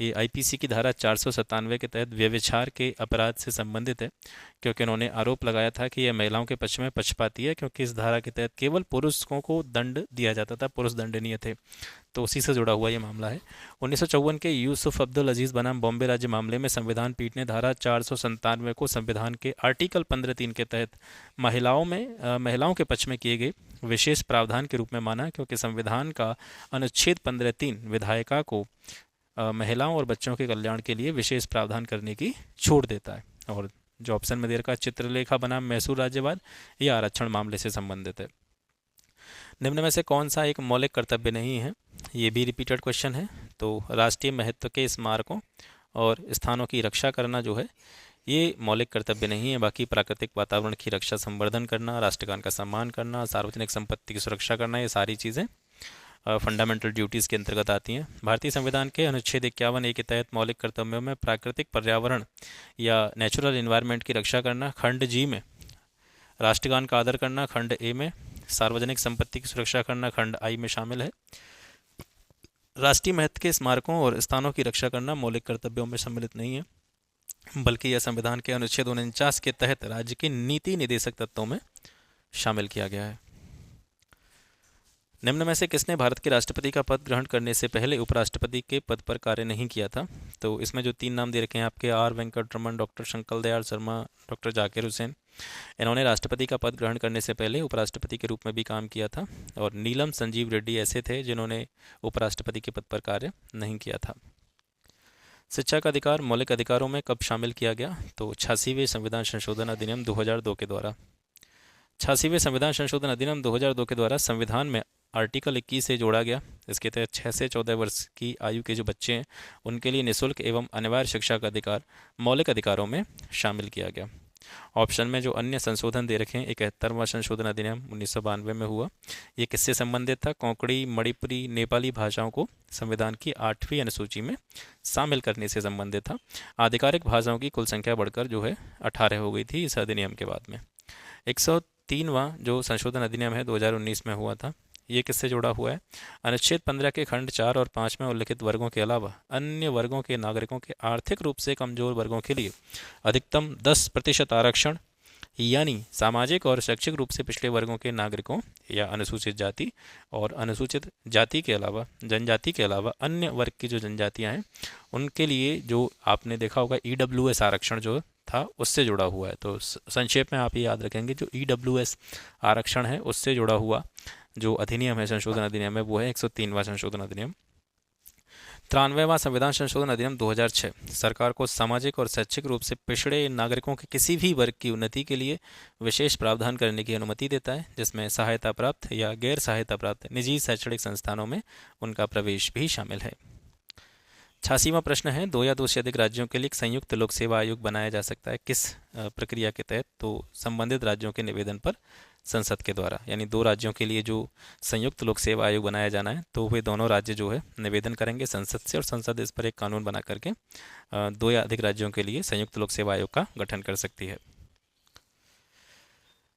ये आईपीसी की धारा 497 के तहत व्यभिचार के अपराध से संबंधित है, क्योंकि उन्होंने आरोप लगाया था कि यह महिलाओं के पक्ष में पक्षपाती है, क्योंकि इस धारा के तहत केवल पुरुषों को दंड दिया जाता था, पुरुष दंडनीय थे। तो उसी से जुड़ा हुआ ये मामला है। 1954 के यूसुफ अब्दुल अजीज़ बनाम बॉम्बे राज्य मामले में संविधान पीठ ने धारा 497 को संविधान के आर्टिकल 15(3) के तहत महिलाओं के पक्ष में किए गए विशेष प्रावधान के रूप में माना, क्योंकि संविधान का अनुच्छेद 15(3) विधायिका को महिलाओं और बच्चों के कल्याण के लिए विशेष प्रावधान करने की छूट देता है। और जो ऑप्शन में दे रखा चित्रलेखा बनाम मैसूर राज्यवाद, यह आरक्षण मामले से संबंधित है। निम्न में से कौन सा एक मौलिक कर्तव्य नहीं है, ये भी रिपीटेड क्वेश्चन है। तो राष्ट्रीय महत्व के स्मारकों और स्थानों की रक्षा करना जो है ये मौलिक कर्तव्य नहीं है। बाकी प्राकृतिक वातावरण की रक्षा संवर्धन करना, राष्ट्रगान का सम्मान करना, सार्वजनिक संपत्ति की सुरक्षा करना, ये सारी चीज़ें फंडामेंटल ड्यूटीज़ के अंतर्गत आती हैं। भारतीय संविधान के अनुच्छेद 51(a) के तहत मौलिक कर्तव्यों में प्राकृतिक पर्यावरण या नेचुरल इन्वायरमेंट की रक्षा करना, खंड जी में राष्ट्रगान का आदर करना, खंड ए में सार्वजनिक संपत्ति की सुरक्षा करना, खंड आई में शामिल है। राष्ट्रीय महत्व के स्मारकों और स्थानों की रक्षा करना मौलिक कर्तव्यों में सम्मिलित नहीं है, बल्कि यह संविधान के अनुच्छेद 49 के तहत राज्य के नीति निदेशक तत्वों में शामिल किया गया है। निम्न में से किसने भारत के राष्ट्रपति का पद ग्रहण करने से पहले उपराष्ट्रपति के पद पर कार्य नहीं किया था? तो इसमें जो 3 नाम दे रखे हैं आपके, R Venkataraman, doctor Shankar Dayal Sharma, doctor Zakir Hussain, इन्होंने राष्ट्रपति का पद ग्रहण करने से पहले उपराष्ट्रपति के रूप में भी काम किया था। और नीलम संजीव रेड्डी ऐसे थे जिन्होंने उपराष्ट्रपति के पद पर कार्य नहीं किया था। शिक्षा का अधिकार मौलिक अधिकारों में कब शामिल किया गया? तो 86वें संविधान संशोधन अधिनियम 2002 के द्वारा। 86वें संविधान संशोधन अधिनियम 2002 के द्वारा संविधान में आर्टिकल 21 से जोड़ा गया। इसके तहत 6 से 14 वर्ष की आयु के जो बच्चे हैं उनके लिए निःशुल्क एवं अनिवार्य शिक्षा का अधिकार मौलिक अधिकारों में शामिल किया गया। ऑप्शन में जो अन्य संशोधन दे रखे हैं, 71वां संशोधन अधिनियम 1992 में हुआ। ये किससे संबंधित था? कोंकणी, मणिपुरी, नेपाली भाषाओं को संविधान की 8वीं अनुसूची में शामिल करने से संबंधित था। आधिकारिक भाषाओं की कुल संख्या बढ़कर जो है 18 हो गई थी इस अधिनियम के बाद में। 103वां जो संशोधन अधिनियम है 2019 में हुआ था। ये किससे जुड़ा हुआ है? अनुच्छेद 15 के खंड 4 और 5 में उल्लिखित वर्गों के अलावा अन्य वर्गों के नागरिकों के आर्थिक रूप से कमजोर वर्गों के लिए अधिकतम 10% आरक्षण, यानी सामाजिक और शैक्षिक रूप से पिछड़े वर्गों के नागरिकों या अनुसूचित जाति और अनुसूचित जाति के अलावा जनजाति के अलावा अन्य वर्ग की जो जनजातियां हैं उनके लिए जो आपने देखा होगा EWS आरक्षण जो था उससे जुड़ा हुआ है। तो संक्षेप में आप ये याद रखेंगे, जो EWS आरक्षण है उससे जुड़ा हुआ जो अधिनियम है, संशोधन अधिनियम है, वो है 103वां संशोधन अधिनियम। 93वां संविधान संशोधन अधिनियम 2006 सरकार को सामाजिक और शैक्षिक रूप से पिछड़े नागरिकों के किसी भी वर्ग की उन्नति के लिए विशेष प्रावधान करने की अनुमति देता है, जिसमें सहायता प्राप्त या गैर सहायता प्राप्त निजी शैक्षणिक संस्थानों में उनका प्रवेश भी शामिल है। 86वां प्रश्न है, 2 या 2 से अधिक राज्यों के लिए एक संयुक्त लोक सेवा आयोग बनाया जा सकता है किस प्रक्रिया के तहत? तो संबंधित राज्यों के निवेदन पर संसद के द्वारा। यानी 2 राज्यों के लिए जो संयुक्त लोक सेवा आयोग बनाया जाना है तो वे दोनों राज्य जो है निवेदन करेंगे संसद से, और संसद इस पर एक कानून बना करके 2 या अधिक राज्यों के लिए संयुक्त लोक सेवा आयोग का गठन कर सकती है।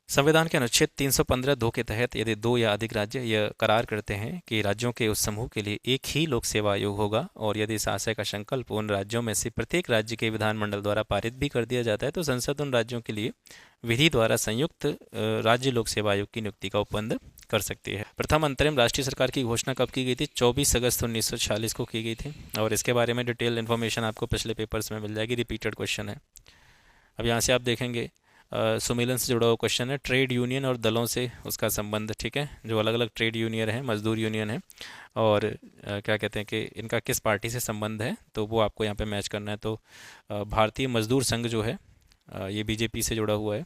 संविधान के अनुच्छेद 315(2) के तहत यदि 2 या अधिक राज्य यह करार करते हैं कि राज्यों के उस समूह के लिए एक ही लोक सेवा आयोग होगा, और यदि इस आशय का संकल्प उन राज्यों में से प्रत्येक राज्य के विधानमंडल द्वारा पारित भी कर दिया जाता है, तो संसद उन राज्यों के लिए विधि द्वारा संयुक्त राज्य लोक सेवा आयोग की नियुक्ति का उपबंध कर सकती है। प्रथम अंतरिम राष्ट्रीय सरकार की घोषणा कब की गई थी? 24 अगस्त 1946 को की गई थी, और इसके बारे में डिटेल इन्फॉर्मेशन आपको पिछले पेपर्स में मिल जाएगी, रिपीटेड क्वेश्चन है। अब यहाँ से आप देखेंगे सुमेलन से जुड़ा हुआ क्वेश्चन है, ट्रेड यूनियन और दलों से उसका संबंध, ठीक है, जो अलग अलग ट्रेड यूनियन है, मजदूर यूनियन है, और क्या कहते हैं कि इनका किस पार्टी से संबंध है, तो वो आपको यहाँ पे मैच करना है। तो भारतीय मजदूर संघ जो है ये बीजेपी से जुड़ा हुआ है।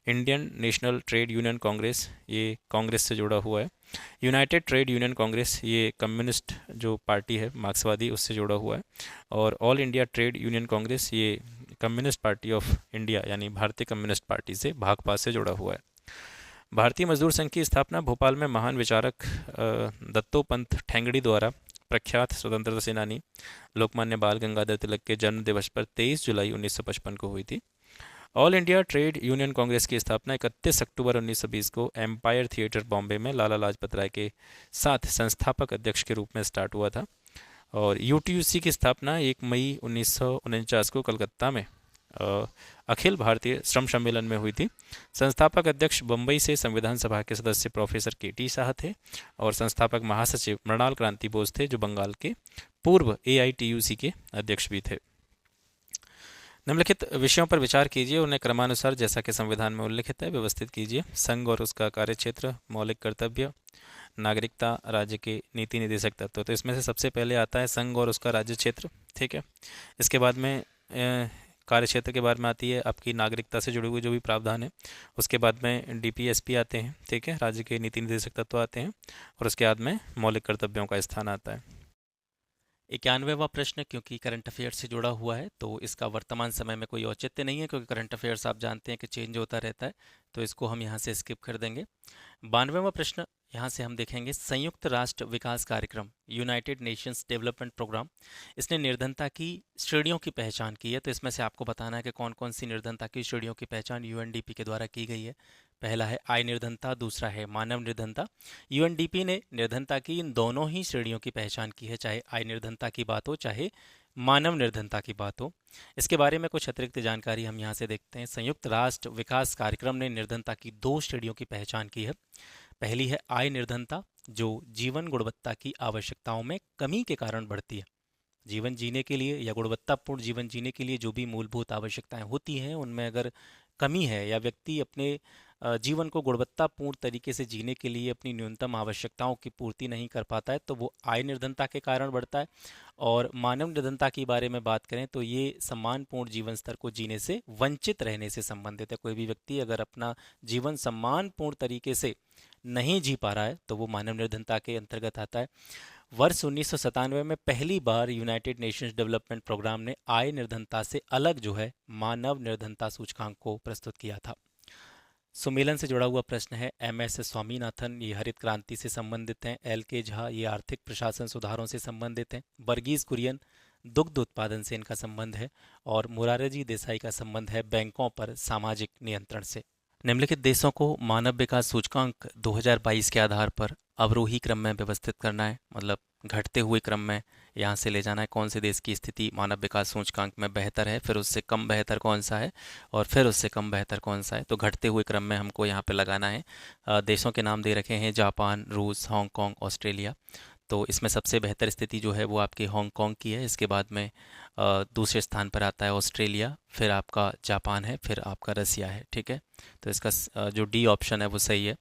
Indian national trade union Congress ये कांग्रेस से जुड़ा हुआ है। यूनाइटेड ट्रेड यूनियन कांग्रेस ये कम्युनिस्ट जो पार्टी है मार्क्सवादी उससे जुड़ा हुआ है। और all India trade union Congress ये कम्युनिस्ट पार्टी ऑफ इंडिया यानी भारतीय कम्युनिस्ट पार्टी से भाकपा से जुड़ा हुआ है। भारतीय मजदूर संघ की स्थापना भोपाल में महान विचारक दत्तोपंत ठेंगड़ी द्वारा प्रख्यात स्वतंत्रता सेनानी लोकमान्य बाल गंगाधर तिलक के जन्म दिवस पर 23 जुलाई 1955 को हुई थी। All India trade union Congress की स्थापना 31 अक्टूबर 1920 को एम्पायर थिएटर बॉम्बे में लाला लाजपत राय के साथ संस्थापक अध्यक्ष के रूप में स्टार्ट हुआ था। और यूटीयूसी की स्थापना 1 मई 1949 को कलकत्ता में अखिल भारतीय श्रम सम्मेलन में हुई थी। संस्थापक अध्यक्ष बम्बई से संविधान सभा के सदस्य प्रोफेसर केटी शाह थे और संस्थापक महासचिव मृणाल क्रांति बोस थे जो बंगाल के पूर्व एआईटीयूसी के अध्यक्ष भी थे। निम्नलिखित विषयों पर विचार कीजिए, उन्हें क्रमानुसार जैसा कि संविधान में उल्लिखित है व्यवस्थित कीजिए। संघ और उसका कार्यक्षेत्र, मौलिक कर्तव्य, नागरिकता, राज्य के नीति निदेशक तत्व। तो इसमें से सबसे पहले आता है संघ और उसका राज्य क्षेत्र, ठीक है। इसके बाद में कार्य क्षेत्र के बारे में आती है आपकी नागरिकता से जुड़े हुए जो भी प्रावधान है। उसके बाद में डीपीएसपी आते हैं, ठीक है, राज्य के नीति निर्देशक तत्व आते हैं। और उसके बाद में मौलिक कर्तव्यों का स्थान आता है। 91वां प्रश्न, क्योंकि करंट अफेयर से जुड़ा हुआ है तो इसका वर्तमान समय में कोई औचित्य नहीं है, क्योंकि करंट अफेयर्स आप जानते हैं कि चेंज होता रहता है, तो इसको हम यहाँ से स्किप कर देंगे। 92वां प्रश्न यहाँ से हम देखेंगे, संयुक्त राष्ट्र विकास कार्यक्रम यूनाइटेड नेशंस डेवलपमेंट प्रोग्राम, इसने निर्धनता की श्रेणियों की पहचान की है। तो इसमें से आपको बताना है कि कौन कौन सी निर्धनता की श्रेणियों की पहचान यूएनडीपी के द्वारा की गई है। पहला है आय निर्धनता, दूसरा है मानव निर्धनता। यूएनडीपी ने निर्धनता की इन दोनों ही श्रेणियों की पहचान की है, चाहे आय निर्धनता की बात हो चाहे मानव निर्धनता की बात हो। इसके बारे में कुछ अतिरिक्त जानकारी हम यहाँ से देखते हैं। संयुक्त राष्ट्र विकास कार्यक्रम ने निर्धनता की 2 श्रेणियों की पहचान की है। पहली है आय निर्धनता, जो जीवन गुणवत्ता की आवश्यकताओं में कमी के कारण बढ़ती है। जीवन जीने के लिए या गुणवत्तापूर्ण जीवन जीने के लिए जो भी मूलभूत आवश्यकताएं होती हैं उनमें अगर कमी है या व्यक्ति अपने जीवन को गुणवत्तापूर्ण तरीके से जीने के लिए अपनी न्यूनतम आवश्यकताओं की पूर्ति नहीं कर पाता है तो वो आय निर्धनता के कारण बढ़ता है। और मानव निर्धनता के बारे में बात करें तो ये सम्मानपूर्ण जीवन स्तर को जीने से वंचित रहने से संबंधित है। कोई भी व्यक्ति अगर अपना जीवन सम्मानपूर्ण तरीके से नहीं जी पा रहा है तो वो मानव निर्धनता के अंतर्गत आता है। वर्ष 1997 में पहली बार यूनाइटेड नेशंस डेवलपमेंट प्रोग्राम ने आय निर्धनता से अलग जो है मानव निर्धनता सूचकांक को प्रस्तुत किया था। सुमेलन से जुड़ा हुआ प्रश्न है, एमएस स्वामीनाथन ये हरित क्रांति से संबंधित हैं, एल के झा ये आर्थिक प्रशासन सुधारों से संबंधित हैं, वर्गीज कुरियन दुग्ध उत्पादन से इनका संबंध है, और मुरारजी देसाई का संबंध है बैंकों पर सामाजिक नियंत्रण से। निम्नलिखित देशों को मानव विकास सूचकांक 2022 के आधार पर अवरोही क्रम में व्यवस्थित करना है, मतलब घटते हुए क्रम में यहाँ से ले जाना है। कौन से देश की स्थिति मानव विकास सूचकांक में बेहतर है, फिर उससे कम बेहतर कौन सा है, और फिर उससे कम बेहतर कौन सा है। तो घटते हुए क्रम में हमको यहाँ पे लगाना है। देशों के नाम दे रखे हैं जापान, रूस, हांगकांग, ऑस्ट्रेलिया। तो इसमें सबसे बेहतर स्थिति जो है वो आपकी हांगकांग की है। इसके बाद में दूसरे स्थान पर आता है ऑस्ट्रेलिया, फिर आपका जापान है, फिर आपका रसिया है, ठीक है। तो इसका जो डी ऑप्शन है वो सही है।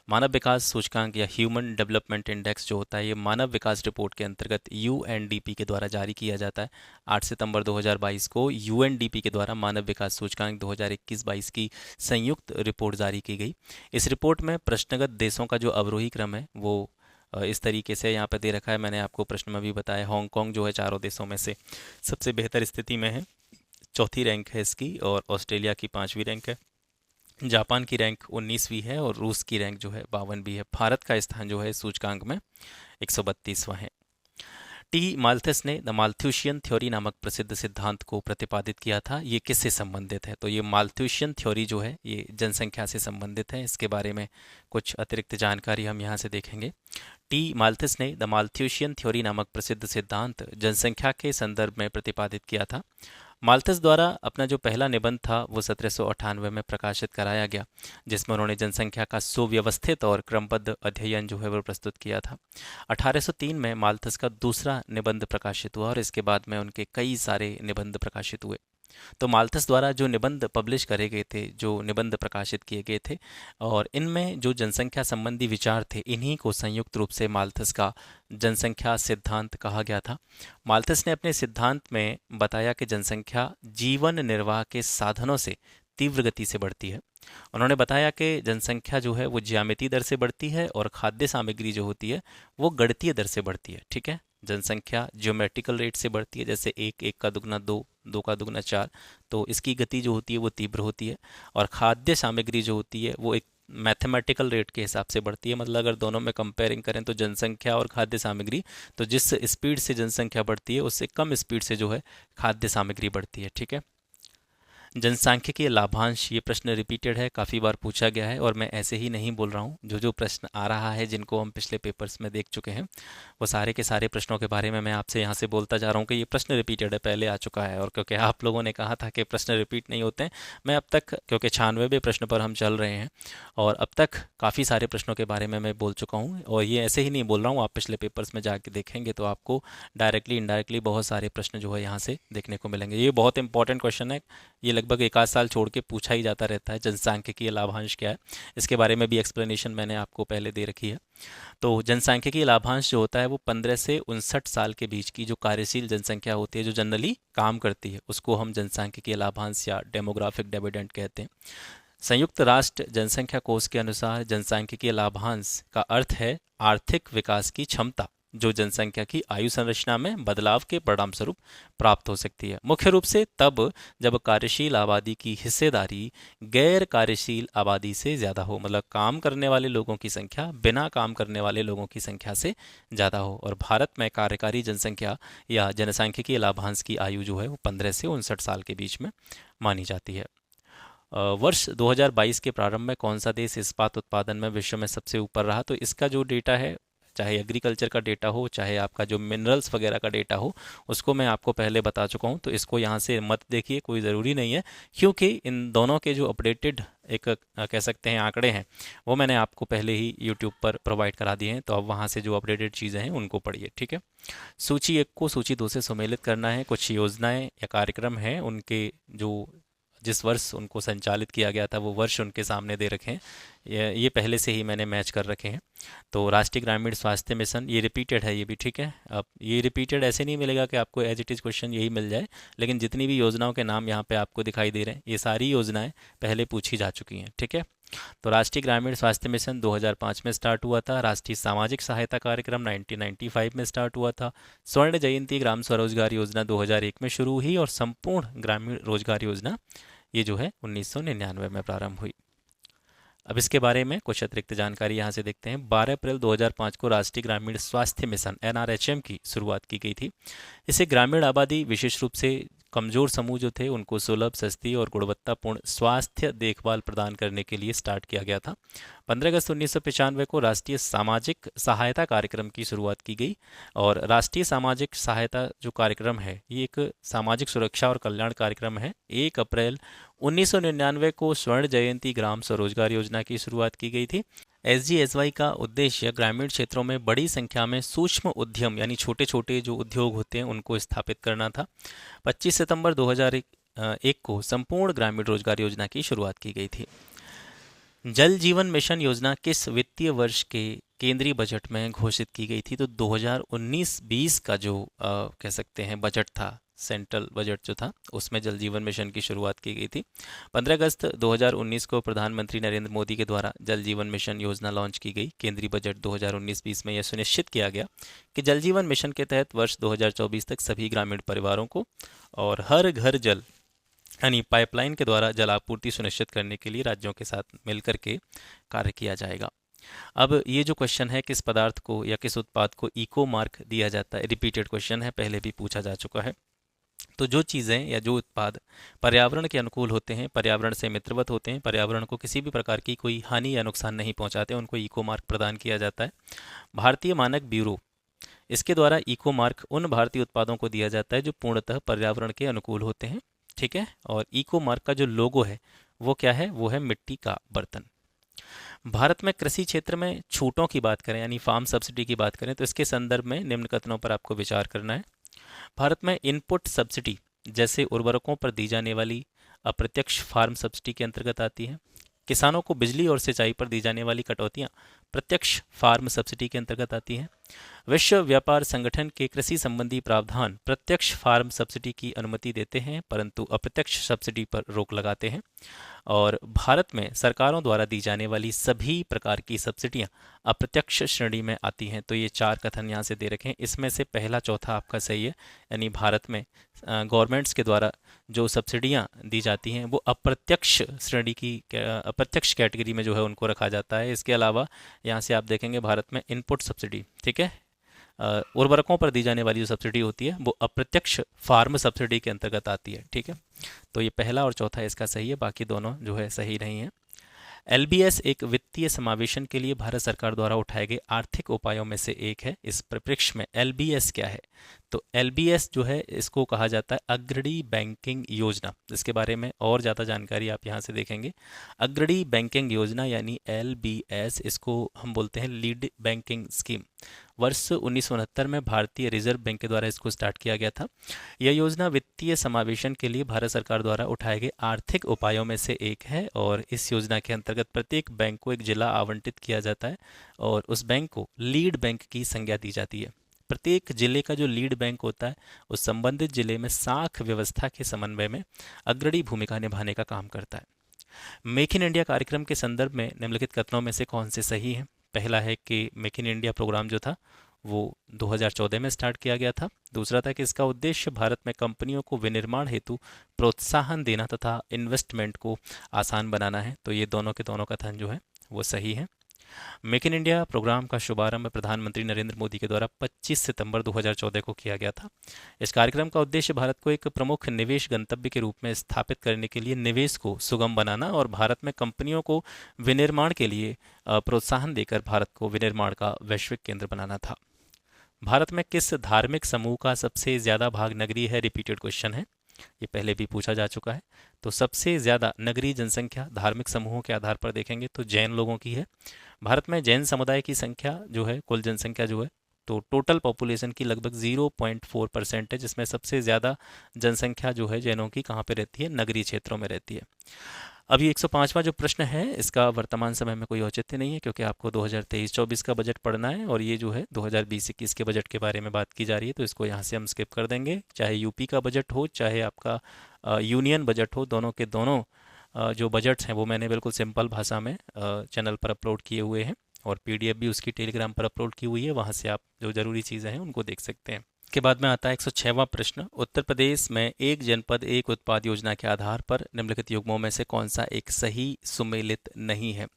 मानव विकास सूचकांक या ह्यूमन डेवलपमेंट इंडेक्स जो होता है ये मानव विकास रिपोर्ट के अंतर्गत यूएनडीपी के द्वारा जारी किया जाता है। 8 सितंबर 2022 को यूएनडीपी के द्वारा मानव विकास सूचकांक 2021-22 की संयुक्त रिपोर्ट जारी की गई। इस रिपोर्ट में प्रश्नगत देशों का जो अवरोही क्रम है वो इस तरीके से यहाँ पे दे रखा है। मैंने आपको प्रश्न में भी बताया, हांगकांग जो है चारों देशों में से सबसे बेहतर स्थिति में है, 4थी रैंक है इसकी, और ऑस्ट्रेलिया की 5वीं रैंक है, जापान की रैंक 19वीं है, और रूस की रैंक जो है 52वीं है। भारत का स्थान जो है सूचकांक में 132वां है। टी माल्थस ने द माल्थुशियन थ्योरी नामक प्रसिद्ध सिद्धांत को प्रतिपादित किया था। ये किससे संबंधित है? तो ये माल्थुशियन थ्योरी जो है ये जनसंख्या से संबंधित है। इसके बारे में कुछ अतिरिक्त जानकारी हम यहाँ से देखेंगे। टी माल्थस ने द माल्थुशियन थ्योरी नामक प्रसिद्ध सिद्धांत जनसंख्या के संदर्भ में प्रतिपादित किया था। माल्थस द्वारा अपना जो पहला निबंध था वो 1798 में प्रकाशित कराया गया, जिसमें उन्होंने जनसंख्या का सुव्यवस्थित और क्रमबद्ध अध्ययन जो है वो प्रस्तुत किया था। 1803 में माल्थस का दूसरा निबंध प्रकाशित हुआ और इसके बाद में उनके कई सारे निबंध प्रकाशित हुए। तो माल्थस द्वारा जो निबंध पब्लिश करे गए थे, जो निबंध प्रकाशित किए गए थे, और इनमें जो जनसंख्या संबंधी विचार थे, इन्हीं को संयुक्त रूप से माल्थस का जनसंख्या सिद्धांत कहा गया था। माल्थस ने अपने सिद्धांत में बताया कि जनसंख्या जीवन निर्वाह के साधनों से तीव्र गति से बढ़ती है। उन्होंने बताया कि जनसंख्या जो है वो ज्यामितीय दर से बढ़ती है और खाद्य सामग्री जो होती है वो गणितीय दर से बढ़ती है। ठीक है, जनसंख्या ज्योमेट्रिकल रेट से बढ़ती है, जैसे एक, एक का दुगना दो, दो का दुगना चार, तो इसकी गति जो होती है वो तीव्र होती है। और खाद्य सामग्री जो होती है वो एक मैथमेटिकल रेट के हिसाब से बढ़ती है। मतलब अगर दोनों में कंपेयरिंग करें तो जनसंख्या और खाद्य सामग्री, तो जिस स्पीड से जनसंख्या बढ़ती है उससे कम स्पीड से जो है खाद्य सामग्री बढ़ती है। ठीक है, जनसांख्यिकीय लाभांश, ये प्रश्न रिपीटेड है, काफ़ी बार पूछा गया है, और मैं ऐसे ही नहीं बोल रहा हूँ। जो जो प्रश्न आ रहा है, जिनको हम पिछले पेपर्स में देख चुके हैं, वो सारे के सारे प्रश्नों के बारे में मैं आपसे यहाँ से बोलता जा रहा हूँ कि ये प्रश्न रिपीटेड है, पहले आ चुका है। और क्योंकि आप लोगों ने कहा था कि प्रश्न रिपीट नहीं होते हैं, मैं अब तक, क्योंकि 96वें प्रश्न पर हम चल रहे हैं, और अब तक काफ़ी सारे प्रश्नों के बारे में मैं बोल चुका हूँ। और ये ऐसे ही नहीं बोल रहा हूँ, आप पिछले पेपर्स में जाके देखेंगे तो आपको डायरेक्टली इनडायरेक्टली बहुत सारे प्रश्न जो है यहाँ से देखने को मिलेंगे। ये बहुत इंपॉर्टेंट क्वेश्चन है, ये लगभग एक आध साल छोड़ के पूछा ही जाता रहता है। जनसांख्यिकीय लाभांश क्या है, इसके बारे में भी एक्सप्लेनेशन मैंने आपको पहले दे रखी है। तो जनसांख्यिकीय लाभांश जो होता है वो 15 से 59 साल के बीच की जो कार्यशील जनसंख्या होती है, जो जनरली काम करती है, उसको हम जनसांख्यिकीय लाभांश या डेमोग्राफिक डिविडेंड कहते हैं। संयुक्त राष्ट्र जनसंख्या कोष के अनुसार जनसांख्यिकीय लाभांश का अर्थ है आर्थिक विकास की क्षमता जो जनसंख्या की आयु संरचना में बदलाव के परिणाम स्वरूप प्राप्त हो सकती है। मुख्य रूप से तब जब कार्यशील आबादी की हिस्सेदारी गैर कार्यशील आबादी से ज़्यादा हो, मतलब काम करने वाले लोगों की संख्या बिना काम करने वाले लोगों की संख्या से ज़्यादा हो। और भारत में कार्यकारी जनसंख्या या जनसांख्यिकीय लाभांश की आयु जो है वो 15 से 59 साल के बीच में मानी जाती है। वर्ष 2022 के प्रारंभ में कौन सा देश इस्पात उत्पादन में विश्व में सबसे ऊपर रहा? तो इसका जो डेटा है, चाहे एग्रीकल्चर का डेटा हो, चाहे आपका जो मिनरल्स वगैरह का डेटा हो, उसको मैं आपको पहले बता चुका हूँ, तो इसको यहाँ से मत देखिए, कोई ज़रूरी नहीं है, क्योंकि इन दोनों के जो अपडेटेड एक कह सकते हैं आंकड़े हैं, वो मैंने आपको पहले ही यूट्यूब पर प्रोवाइड करा दिए हैं। तो अब वहाँ से जो अपडेटेड चीज़ें हैं उनको पढ़िए। ठीक है, सूची 1 को सूची 2 से सुमेलित करना है। कुछ योजनाएं या कार्यक्रम हैं, उनके जो जिस वर्ष उनको संचालित किया गया था वो वर्ष उनके सामने दे रखे हैं। ये पहले से ही मैंने मैच कर रखे हैं। तो राष्ट्रीय ग्रामीण स्वास्थ्य मिशन, ये रिपीटेड है, ये भी ठीक है। अब ये रिपीटेड ऐसे नहीं मिलेगा कि आपको एज इट इज़ क्वेश्चन यही मिल जाए, लेकिन जितनी भी योजनाओं के नाम यहाँ पे आपको दिखाई दे रहे हैं, ये सारी योजनाएं पहले पूछी जा चुकी हैं। ठीक है, तो राष्ट्रीय ग्रामीण स्वास्थ्य मिशन 2005 में स्टार्ट हुआ था। राष्ट्रीय सामाजिक सहायता कार्यक्रम 1995 में स्टार्ट हुआ था। स्वर्ण जयंती ग्राम स्वरोजगार योजना 2001 में शुरू हुई, और संपूर्ण ग्रामीण रोजगार योजना ये जो है 1999 में प्रारंभ हुई। अब इसके बारे में कुछ अतिरिक्त जानकारी यहाँ से देखते हैं। 12 अप्रैल 2005 को राष्ट्रीय ग्रामीण स्वास्थ्य मिशन NRHM की शुरुआत की गई थी। इसे ग्रामीण आबादी, विशेष रूप से कमजोर समूह जो थे, उनको सुलभ, सस्ती और गुणवत्तापूर्ण स्वास्थ्य देखभाल प्रदान करने के लिए स्टार्ट किया गया था। 15 अगस्त 1995 को राष्ट्रीय सामाजिक सहायता कार्यक्रम की शुरुआत की गई। और राष्ट्रीय सामाजिक सहायता जो कार्यक्रम है, ये एक सामाजिक सुरक्षा और कल्याण कार्यक्रम है। 1 अप्रैल 1999 को स्वर्ण जयंती ग्राम स्वरोजगार योजना की शुरुआत की गई थी। SGSY का उद्देश्य ग्रामीण क्षेत्रों में बड़ी संख्या में सूक्ष्म उद्यम, यानी छोटे छोटे जो उद्योग होते हैं, उनको स्थापित करना था। 25 सितंबर 2001 को संपूर्ण ग्रामीण रोजगार योजना की शुरुआत की गई थी। जल जीवन मिशन योजना किस वित्तीय वर्ष के केंद्रीय बजट में घोषित की गई थी? तो 2019-20 का जो कह सकते हैं बजट था, सेंट्रल बजट जो था, उसमें जल जीवन मिशन की शुरुआत की गई थी। 15 अगस्त 2019 को प्रधानमंत्री नरेंद्र मोदी के द्वारा जल जीवन मिशन योजना लॉन्च की गई। केंद्रीय बजट 2019-20 में यह सुनिश्चित किया गया कि जल जीवन मिशन के तहत वर्ष 2024 तक सभी ग्रामीण परिवारों को और हर घर जल, यानी पाइपलाइन के द्वारा जल आपूर्ति सुनिश्चित करने के लिए राज्यों के साथ मिलकर के कार्य किया जाएगा। अब ये जो क्वेश्चन है, किस पदार्थ को या किस उत्पाद को इको मार्क दिया जाता है, रिपीटेड क्वेश्चन है, पहले भी पूछा जा चुका है। तो जो चीज़ें या जो उत्पाद पर्यावरण के अनुकूल होते हैं, पर्यावरण से मित्रवत होते हैं, पर्यावरण को किसी भी प्रकार की कोई हानि या नुकसान नहीं पहुंचाते, उनको इको मार्क प्रदान किया जाता है। भारतीय मानक ब्यूरो, इसके द्वारा इको मार्क उन भारतीय उत्पादों को दिया जाता है जो पूर्णतः पर्यावरण के अनुकूल होते हैं। ठीक है, और इको मार्क का जो लोगो है वो क्या है? वो है मिट्टी का बर्तन। भारत में कृषि क्षेत्र में छूटों की बात करें, यानी फार्म सब्सिडी की बात करें, तो इसके संदर्भ में निम्न कथनों पर आपको विचार करना है। भारत में इनपुट सब्सिडी जैसे उर्वरकों पर दी जाने वाली अप्रत्यक्ष फार्म सब्सिडी के अंतर्गत आती है। किसानों को बिजली और सिंचाई पर दी जाने वाली कटौतियां प्रत्यक्ष फार्म सब्सिडी के अंतर्गत आती हैं। विश्व व्यापार संगठन के कृषि संबंधी प्रावधान प्रत्यक्ष फार्म सब्सिडी की अनुमति देते हैं, परंतु अप्रत्यक्ष सब्सिडी पर रोक लगाते हैं। और भारत में सरकारों द्वारा दी जाने वाली सभी प्रकार की सब्सिडियां अप्रत्यक्ष श्रेणी में आती हैं। तो ये चार कथन यहाँ से दे रखे हैं, इसमें से पहला चौथा आपका सही है। यानी भारत में गवर्नमेंट्स के द्वारा जो सब्सिडियां दी जाती हैं वो अप्रत्यक्ष श्रेणी की, अप्रत्यक्ष कैटेगरी में जो है उनको रखा जाता है। इसके अलावा यहाँ से आप देखेंगे भारत में इनपुट सब्सिडी, ठीक है, उर्वरकों पर दी जाने वाली जो सब्सिडी होती है वो अप्रत्यक्ष फार्म सब्सिडी के अंतर्गत आती है। ठीक है, तो ये पहला और चौथा इसका सही है, बाकी दोनों जो है सही नहीं है। एलबीएस एक वित्तीय समावेशन के लिए भारत सरकार द्वारा उठाए गए आर्थिक उपायों में से एक है। इस परिप्रेक्ष्य में एलबीएस क्या है? तो एलबीएस जो है इसको कहा जाता है अग्रणी बैंकिंग योजना। इसके बारे में और ज़्यादा जानकारी आप यहाँ से देखेंगे। अग्रणी बैंकिंग योजना यानी एलबीएस, इसको हम बोलते हैं लीड बैंकिंग स्कीम। वर्ष 1969 में भारतीय रिजर्व बैंक के द्वारा इसको स्टार्ट किया गया था। यह योजना वित्तीय समावेशन के लिए भारत सरकार द्वारा उठाए गए आर्थिक उपायों में से एक है और इस योजना के अंतर्गत प्रत्येक बैंक को एक जिला आवंटित किया जाता है और उस बैंक को लीड बैंक की संज्ञा दी जाती है। प्रत्येक जिले का जो लीड बैंक होता है उस संबंधित जिले में साख व्यवस्था के समन्वय में अग्रणी भूमिका निभाने का काम करता है। मेक इन इंडिया कार्यक्रम के संदर्भ में निम्नलिखित कथनों में से कौन से सही हैं? पहला है कि मेक इन इंडिया प्रोग्राम जो था वो 2014 में स्टार्ट किया गया था। दूसरा था कि इसका उद्देश्य भारत में कंपनियों को विनिर्माण हेतु प्रोत्साहन देना तथा इन्वेस्टमेंट को आसान बनाना है। तो ये दोनों के दोनों कथन जो है वो सही है। मेक इन इंडिया प्रोग्राम का शुभारंभ प्रधानमंत्री नरेंद्र मोदी के द्वारा 25 सितंबर 2014 को किया गया था। इस कार्यक्रम का उद्देश्य भारत को एक प्रमुख निवेश गंतव्य के रूप में स्थापित करने के लिए निवेश को सुगम बनाना और भारत में कंपनियों को विनिर्माण के लिए प्रोत्साहन देकर भारत को विनिर्माण का वैश्विक केंद्र बनाना था। भारत में किस धार्मिक समूह का सबसे ज़्यादा भाग नगरीय है? रिपीटेड क्वेश्चन है, ये पहले भी पूछा जा चुका है। तो सबसे ज़्यादा नगरीय जनसंख्या धार्मिक समूहों के आधार पर देखेंगे तो जैन लोगों की है। भारत में जैन समुदाय की संख्या जो है, कुल जनसंख्या जो है, तो टोटल पॉपुलेशन की लगभग 0.4% है, जिसमें सबसे ज़्यादा जनसंख्या जो है जैनों की कहाँ पे रहती है? नगरीय क्षेत्रों में रहती है। अब ये 105वां जो प्रश्न है इसका वर्तमान समय में कोई औचित्य नहीं है क्योंकि आपको 2023-24 का बजट पढ़ना है और ये जो है 2020-21 के बजट के बारे में बात की जा रही है, तो इसको यहाँ से हम स्किप कर देंगे। चाहे यूपी का बजट हो चाहे आपका यूनियन बजट हो, दोनों के दोनों जो बजट्स हैं वो मैंने बिल्कुल सिंपल भाषा में चैनल पर अपलोड किए हुए हैं और पीडीएफ भी उसकी टेलीग्राम पर अपलोड की हुई है, वहाँ से आप जो ज़रूरी चीज़ें हैं उनको देख सकते हैं। के बाद में आता है 106वां प्रश्न। उत्तर प्रदेश में एक जनपद एक उत्पाद योजना के आधार पर निम्नलिखित युग्मों में से कौन सा एक सही सुमेलित नहीं है?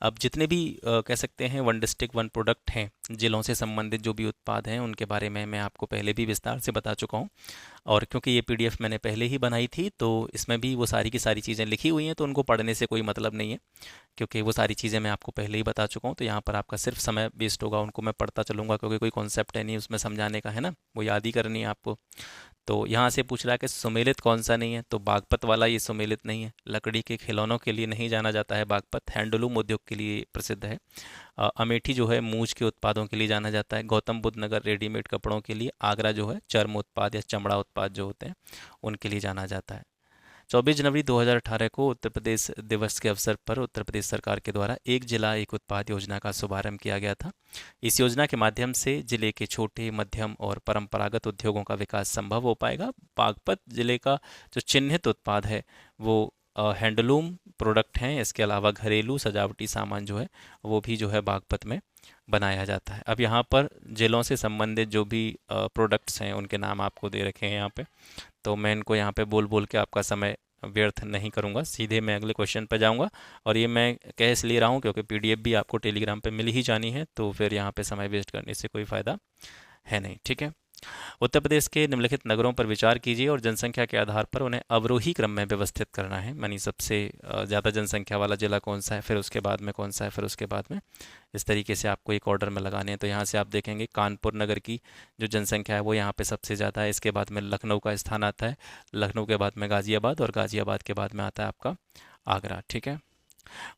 अब जितने भी कह सकते हैं वन डिस्ट्रिक्ट वन प्रोडक्ट हैं, जिलों से संबंधित जो भी उत्पाद हैं उनके बारे में मैं आपको पहले भी विस्तार से बता चुका हूँ और क्योंकि ये पीडीएफ मैंने पहले ही बनाई थी तो इसमें भी वो सारी की सारी चीज़ें लिखी हुई हैं, तो उनको पढ़ने से कोई मतलब नहीं है क्योंकि वो सारी चीज़ें मैं आपको पहले ही बता चुका हूँ। तो यहाँ पर आपका सिर्फ समय वेस्ट होगा, उनको मैं पढ़ता चलूँगा क्योंकि कोई कॉन्सेप्ट है नहीं उसमें समझाने का, है ना, वो याद ही करनी है आपको। तो यहाँ से पूछ रहा है कि सुमेलित कौन सा नहीं है, तो बागपत वाला ये सुमेलित नहीं है। लकड़ी के खिलौनों के लिए नहीं जाना जाता है बागपत, हैंडलूम उद्योग के लिए प्रसिद्ध है। अमेठी जो है मूंज के उत्पादों के लिए जाना जाता है। गौतम बुद्ध नगर रेडीमेड कपड़ों के लिए। आगरा जो है चर्म उत्पाद या चमड़ा उत्पाद जो होते हैं उनके लिए जाना जाता है। 24 जनवरी 2018 को उत्तर प्रदेश दिवस के अवसर पर उत्तर प्रदेश सरकार के द्वारा एक जिला एक उत्पाद योजना का शुभारंभ किया गया था। इस योजना के माध्यम से जिले के छोटे मध्यम और परंपरागत उद्योगों का विकास संभव हो पाएगा। बागपत जिले का जो चिन्हित उत्पाद है वो हैंडलूम प्रोडक्ट हैं। इसके अलावा घरेलू सजावटी सामान जो है वो भी जो है बागपत में बनाया जाता है। अब यहाँ पर जिलों से संबंधित जो भी प्रोडक्ट्स हैं उनके नाम आपको दे रखे हैं यहाँ पे, तो मैं इनको यहाँ पे बोल बोल के आपका समय व्यर्थ नहीं करूँगा, सीधे मैं अगले क्वेश्चन पर जाऊँगा। और ये मैं कह इसलिए रहा हूँ क्योंकि पीडीएफ भी आपको टेलीग्राम पे मिल ही जानी है, तो फिर यहाँ पे समय वेस्ट करने से कोई फ़ायदा है नहीं। ठीक है, उत्तर प्रदेश के निम्नलिखित नगरों पर विचार कीजिए और जनसंख्या के आधार पर उन्हें अवरोही क्रम में व्यवस्थित करना है। यानी सबसे ज़्यादा जनसंख्या वाला जिला कौन सा है, फिर उसके बाद में कौन सा है, फिर उसके बाद में, इस तरीके से आपको एक ऑर्डर में लगाने हैं। तो यहाँ से आप देखेंगे कानपुर नगर की जो जनसंख्या है वो यहाँ पे सबसे ज़्यादा है। इसके बाद में लखनऊ का स्थान आता है, लखनऊ के बाद में गाज़ियाबाद और गाज़ियाबाद के बाद में आता है आपका आगरा। ठीक है,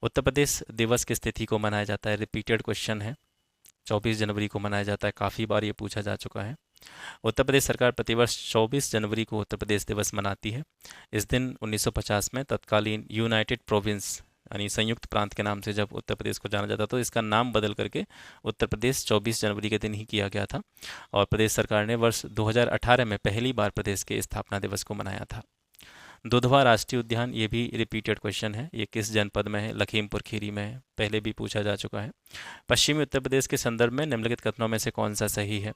उत्तर प्रदेश दिवस किस तिथि को मनाया जाता है? रिपीटेड क्वेश्चन है। 24 जनवरी को मनाया जाता है, काफ़ी बार ये पूछा जा चुका है। उत्तर प्रदेश सरकार प्रतिवर्ष 24 जनवरी को उत्तर प्रदेश दिवस मनाती है। इस दिन 1950 में तत्कालीन यूनाइटेड प्रोविंस यानी संयुक्त प्रांत के नाम से जब उत्तर प्रदेश को जाना जाता तो इसका नाम बदल करके उत्तर प्रदेश 24 जनवरी के दिन ही किया गया था। और प्रदेश सरकार ने वर्ष 2018 में पहली बार प्रदेश के स्थापना दिवस को मनाया था। दुधवा राष्ट्रीय उद्यान, ये भी रिपीटेड क्वेश्चन है, ये किस जनपद में है? लखीमपुर खीरी में है, पहले भी पूछा जा चुका है। पश्चिमी उत्तर प्रदेश के संदर्भ में निम्नलिखित कथनों में से कौन सा सही है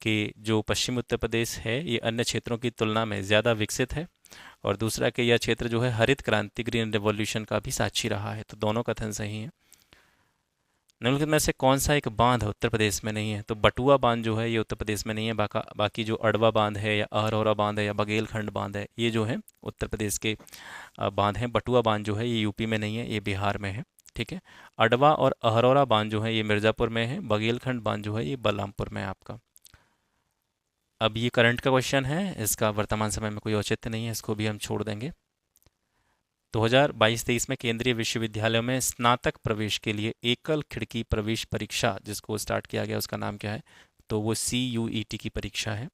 कि जो पश्चिमी उत्तर प्रदेश है ये अन्य क्षेत्रों की तुलना में ज़्यादा विकसित है, और दूसरा कि यह क्षेत्र जो है हरित क्रांति ग्रीन रेवोल्यूशन का भी साक्षी रहा है। तो दोनों कथन सही हैं। निम्नलिखित में से कौन सा एक बांध उत्तर प्रदेश में नहीं है? तो बटुआ बांध जो है ये उत्तर प्रदेश में नहीं है। बाकी जो अड़वा बांध है या अहरौरा बांध है या बघेलखंड बांध है ये जो है उत्तर प्रदेश के बांध हैं। बटुआ बांध जो है ये यूपी में नहीं है, ये बिहार में है। ठीक है, अडवा और अहरौरा बांध जो है ये मिर्ज़ापुर में है। बघेलखंड बांध जो है ये बलरामपुर में है आपका। अब ये करंट का क्वेश्चन है, इसका वर्तमान समय में कोई औचित्य नहीं है, इसको भी हम छोड़ देंगे। 2022-23 में केंद्रीय विश्वविद्यालयों में स्नातक प्रवेश के लिए एकल खिड़की प्रवेश परीक्षा जिसको स्टार्ट किया गया उसका नाम क्या है? तो वो CUET की परीक्षा है।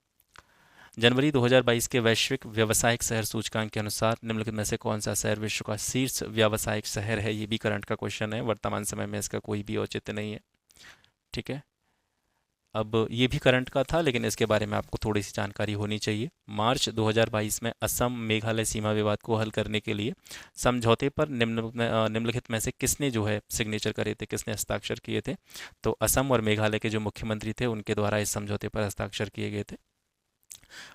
जनवरी 2022 के वैश्विक व्यावसायिक शहर सूचकांक के अनुसार निम्नलिखित में से कौन सा शहर विश्व का शीर्ष व्यावसायिक शहर है? ये भी करंट का क्वेश्चन है, वर्तमान समय में इसका कोई भी औचित्य नहीं है। ठीक है, अब ये भी करंट का था लेकिन इसके बारे में आपको थोड़ी सी जानकारी होनी चाहिए। मार्च 2022 में असम मेघालय सीमा विवाद को हल करने के लिए समझौते पर निम्नलिखित में से किसने जो है सिग्नेचर करे थे, किसने हस्ताक्षर किए थे? तो असम और मेघालय के जो मुख्यमंत्री थे उनके द्वारा इस समझौते पर हस्ताक्षर किए गए थे।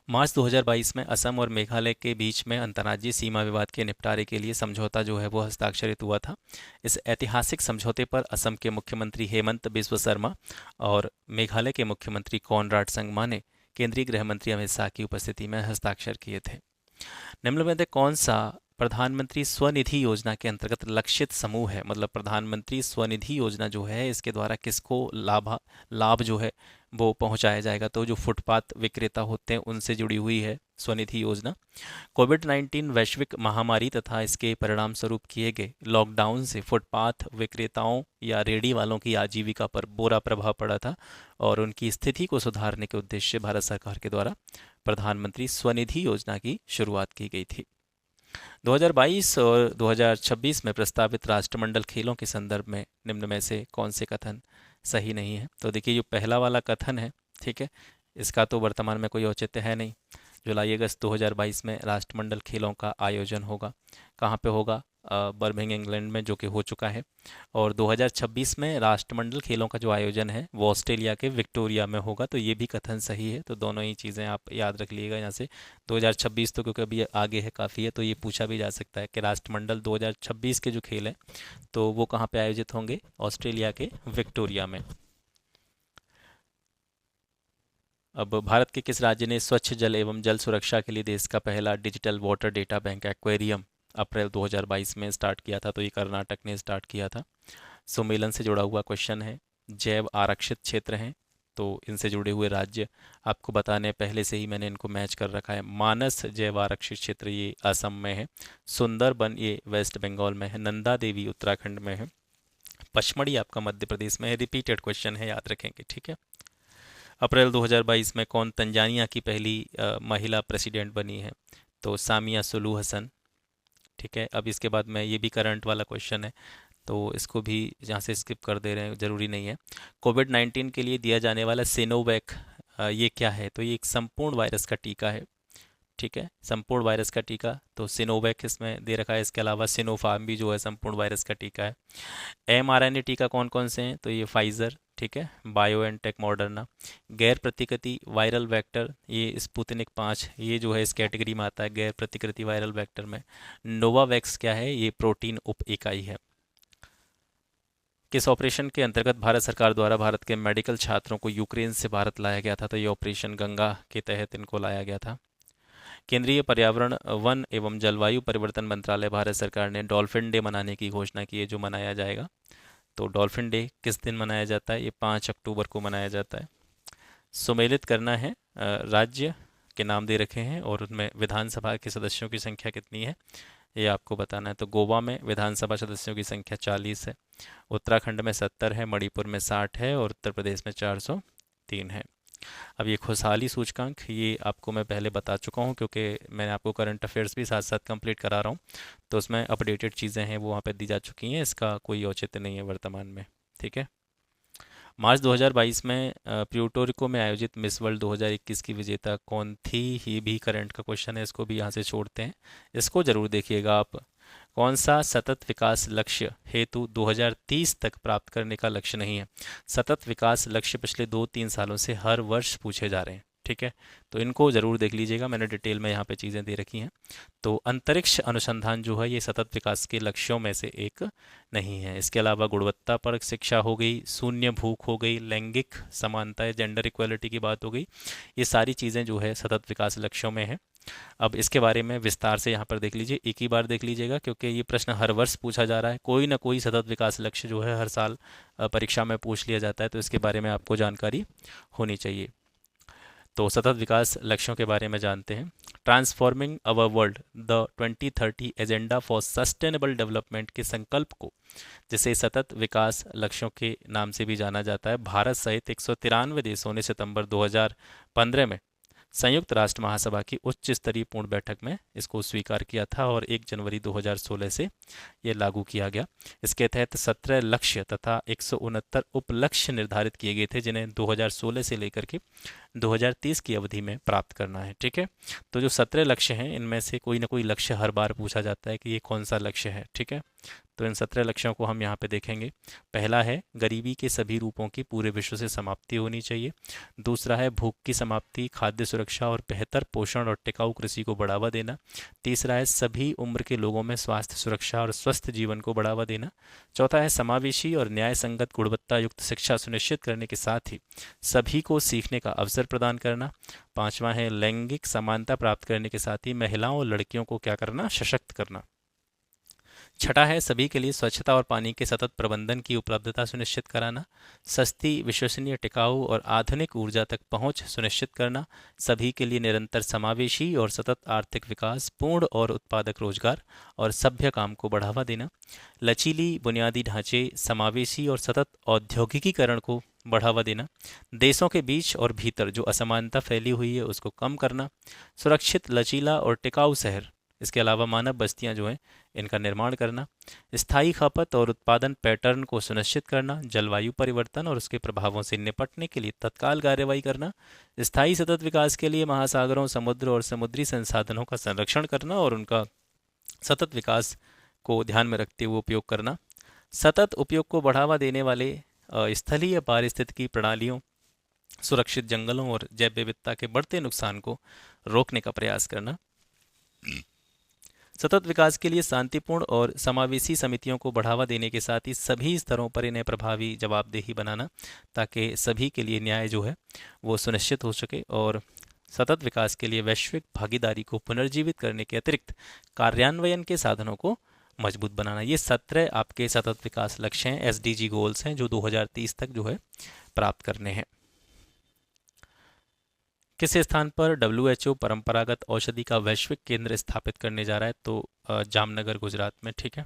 मार्च 2022 में असम और मेघालय के बीच में अंतर्राज्यीय सीमा विवाद के निपटारे के लिए समझौता जो है वो हस्ताक्षरित हुआ था। इस ऐतिहासिक समझौते पर असम के मुख्यमंत्री हेमंत बिस्व शर्मा और मेघालय के मुख्यमंत्री कॉनराड संगमा ने केंद्रीय गृह मंत्री अमित शाह की उपस्थिति में हस्ताक्षर किए थे। निम्न में से कौन सा प्रधानमंत्री स्वनिधि योजना के अंतर्गत लक्षित समूह है? मतलब प्रधानमंत्री स्वनिधि योजना जो है इसके द्वारा किसको लाभ जो है वो पहुंचाया जाएगा? तो जो फुटपाथ विक्रेता होते हैं उनसे जुड़ी हुई है स्वनिधि योजना। कोविड-19 वैश्विक महामारी तथा इसके परिणाम स्वरूप किए गए लॉकडाउन से फुटपाथ विक्रेताओं या रेडी वालों की आजीविका पर बुरा प्रभाव पड़ा था और उनकी स्थिति को सुधारने के उद्देश्य से भारत सरकार के द्वारा प्रधानमंत्री स्वनिधि योजना की शुरुआत की गई थी। 2022 और 2026 में प्रस्तावित राष्ट्रमंडल खेलों के संदर्भ में निम्न में से कौन से कथन सही नहीं है? तो देखिए जो पहला वाला कथन है, ठीक है, इसका तो वर्तमान में कोई औचित्य है नहीं। जुलाई अगस्त 2022 में राष्ट्रमंडल खेलों का आयोजन होगा। कहाँ पे होगा? बर्मिंघम इंग्लैंड में, जो कि हो चुका है। और 2026 में राष्ट्रमंडल खेलों का जो आयोजन है वो ऑस्ट्रेलिया के विक्टोरिया में होगा। तो ये भी कथन सही है। तो दोनों ही चीज़ें आप याद रख लीजिएगा यहाँ से। 2026 तो क्योंकि अभी आगे है काफ़ी है, तो ये पूछा भी जा सकता है कि राष्ट्रमंडल 2026 के जो खेल हैं तो वो कहाँ पे आयोजित होंगे? ऑस्ट्रेलिया के विक्टोरिया में। अब भारत के किस राज्य ने स्वच्छ जल एवं जल सुरक्षा के लिए देश का पहला digital water data bank aquarium April 2022 में स्टार्ट किया था? तो ये कर्नाटक ने स्टार्ट किया था। सुमेलन से जुड़ा हुआ क्वेश्चन है। जैव आरक्षित क्षेत्र हैं तो इनसे जुड़े हुए राज्य आपको बताने पहले से ही मैंने इनको मैच कर रखा है। मानस जैव आरक्षित क्षेत्र ये असम में है। सुंदरबन ये वेस्ट बंगाल में है। नंदा देवी उत्तराखंड में है। पचमढ़ी आपका मध्य प्रदेश में है। रिपीटेड क्वेश्चन है, याद रखेंगे। ठीक है, अप्रैल 2022 में कौन तंजानिया की पहली महिला प्रेसिडेंट बनी है? तो सामिया सुलू हसन। ठीक है, अब इसके बाद में ये भी करंट वाला क्वेश्चन है तो इसको भी यहाँ से स्किप कर दे रहे हैं, ज़रूरी नहीं है। कोविड-19 के लिए दिया जाने वाला सिनोवैक ये क्या है? तो ये एक संपूर्ण वायरस का टीका है। ठीक है, संपूर्ण वायरस का टीका, तो सिनोवैक इसमें दे रखा है। इसके अलावा सिनोफार्म भी जो है संपूर्ण वायरस का टीका है। mRNA टीका कौन कौन से हैं? तो ये फाइज़र, ठीक है, बायोएनटेक, मॉडर्ना। गैर प्रतिकृति वायरल वेक्टर ये स्पुतनिक 5 ये जो है इस कैटेगरी में आता है, गैर प्रतिकृति वायरल वेक्टर में। नोवावैक्स क्या है? ये प्रोटीन उप इकाई है। किस ऑपरेशन के अंतर्गत भारत सरकार द्वारा भारत के मेडिकल छात्रों को यूक्रेन से भारत लाया गया था? तो ये ऑपरेशन गंगा के तहत इनको लाया गया था। केंद्रीय पर्यावरण वन एवं जलवायु परिवर्तन मंत्रालय भारत सरकार ने डॉल्फिन डे मनाने की घोषणा की है, जो मनाया जाएगा। तो डॉल्फिन डे किस दिन मनाया जाता है? ये 5 अक्टूबर को मनाया जाता है। सुमेलित करना है, राज्य के नाम दे रखे हैं और उनमें विधानसभा के सदस्यों की संख्या कितनी है ये आपको बताना है। तो गोवा में विधानसभा सदस्यों की संख्या 40 है। उत्तराखंड में 70 है। मणिपुर में 60 है और उत्तर प्रदेश में 403 है। अब ये खुशहाली सूचकांक, ये आपको मैं पहले बता चुका हूँ क्योंकि मैंने आपको करंट अफेयर्स भी साथ साथ कंप्लीट करा रहा हूँ, तो उसमें अपडेटेड चीज़ें हैं वो वहाँ पे दी जा चुकी हैं, इसका कोई औचित्य नहीं है वर्तमान में। ठीक है। मार्च 2022 में प्यूर्टो में आयोजित मिस वर्ल्ड 2021 की विजेता कौन थी, ये भी करंट का क्वेश्चन है, इसको भी यहाँ से छोड़ते हैं। इसको ज़रूर देखिएगा आप। कौन सा सतत विकास लक्ष्य हेतु 2030 तक प्राप्त करने का लक्ष्य नहीं है? सतत विकास लक्ष्य पिछले 2-3 सालों से हर वर्ष पूछे जा रहे हैं। ठीक है, तो इनको ज़रूर देख लीजिएगा, मैंने डिटेल में यहाँ पे चीज़ें दे रखी हैं। तो अंतरिक्ष अनुसंधान जो है ये सतत विकास के लक्ष्यों में से एक नहीं है। इसके अलावा गुणवत्तापरक शिक्षा हो गई, शून्य भूख हो गई, लैंगिक समानता या जेंडर इक्वलिटी की बात हो गई, ये सारी चीज़ें जो है सतत विकास लक्ष्यों में है। अब इसके बारे में विस्तार से यहाँ पर देख लीजिए, एक ही बार देख लीजिएगा क्योंकि ये प्रश्न हर वर्ष पूछा जा रहा है, कोई ना कोई सतत विकास लक्ष्य जो है हर साल परीक्षा में पूछ लिया जाता है, तो इसके बारे में आपको जानकारी होनी चाहिए। तो सतत विकास लक्ष्यों के बारे में जानते हैं। Transforming our world the 2030 agenda for sustainable development के संकल्प को, जिसे सतत विकास लक्ष्यों के नाम से भी जाना जाता है, भारत सहित 193 देशों ने सितंबर 2015 में संयुक्त राष्ट्र महासभा की उच्च स्तरीय पूर्ण बैठक में इसको स्वीकार किया था और 1 जनवरी 2016 से ये लागू किया गया। इसके तहत 17 लक्ष्य तथा 169 उपलक्ष्य निर्धारित किए गए थे, जिन्हें 2016 से लेकर के 2030 की अवधि में प्राप्त करना है। ठीक है, तो जो 17 लक्ष्य हैं इनमें से कोई ना कोई लक्ष्य हर बार पूछा जाता है कि ये कौन सा लक्ष्य है। ठीक है, तो इन 17 लक्ष्यों को हम यहाँ पे देखेंगे। पहला है गरीबी के सभी रूपों की पूरे विश्व से समाप्ति होनी चाहिए। दूसरा है भूख की समाप्ति, खाद्य सुरक्षा और बेहतर पोषण और टिकाऊ कृषि को बढ़ावा देना। तीसरा है सभी उम्र के लोगों में स्वास्थ्य सुरक्षा और स्वस्थ जीवन को बढ़ावा देना। चौथा है समावेशी और न्याय संगत गुणवत्ता युक्त शिक्षा सुनिश्चित करने के साथ ही सभी को सीखने का अवसर प्रदान करना। पांचवा है लैंगिक समानता प्राप्त करने के साथ ही महिलाओं और लड़कियों को क्या करना, सशक्त करना। छठा है सभी के लिए स्वच्छता और पानी के सतत प्रबंधन की उपलब्धता सुनिश्चित कराना। सस्ती, विश्वसनीय, टिकाऊ और आधुनिक ऊर्जा तक पहुंच सुनिश्चित करना। सभी के लिए निरंतर समावेशी और सतत आर्थिक विकास, पूर्ण और उत्पादक रोजगार और सभ्य काम को बढ़ावा देना। लचीली बुनियादी ढांचे, समावेशी और सतत औद्योगिकीकरण को बढ़ावा देना। देशों के बीच और भीतर जो असमानता फैली हुई है उसको कम करना। सुरक्षित, लचीला और टिकाऊ शहर, इसके अलावा मानव बस्तियां जो हैं इनका निर्माण करना। स्थायी खपत और उत्पादन पैटर्न को सुनिश्चित करना। जलवायु परिवर्तन और उसके प्रभावों से निपटने के लिए तत्काल कार्रवाई करना। स्थायी सतत विकास के लिए महासागरों, समुद्र और समुद्री संसाधनों का संरक्षण करना और उनका सतत विकास को ध्यान में रखते हुए उपयोग करना। सतत उपयोग को बढ़ावा देने वाले स्थलीय पारिस्थितिकी प्रणालियों, सुरक्षित जंगलों और जैव विविधता के बढ़ते नुकसान को रोकने का प्रयास करना। सतत विकास के लिए शांतिपूर्ण और समावेशी समितियों को बढ़ावा देने के साथ ही सभी स्तरों पर इन्हें प्रभावी जवाबदेही बनाना, ताकि सभी के लिए न्याय जो है वो सुनिश्चित हो सके। और सतत विकास के लिए वैश्विक भागीदारी को पुनर्जीवित करने के अतिरिक्त कार्यान्वयन के साधनों को मजबूत बनाना। ये 17 आपके सतत विकास लक्ष्य हैं, एसडीजी गोल्स हैं, जो 2030 तक जो है प्राप्त करने हैं। किस स्थान पर डब्ल्यूएचओ परंपरागत औषधि का वैश्विक केंद्र स्थापित करने जा रहा है? तो जामनगर, गुजरात में। ठीक है,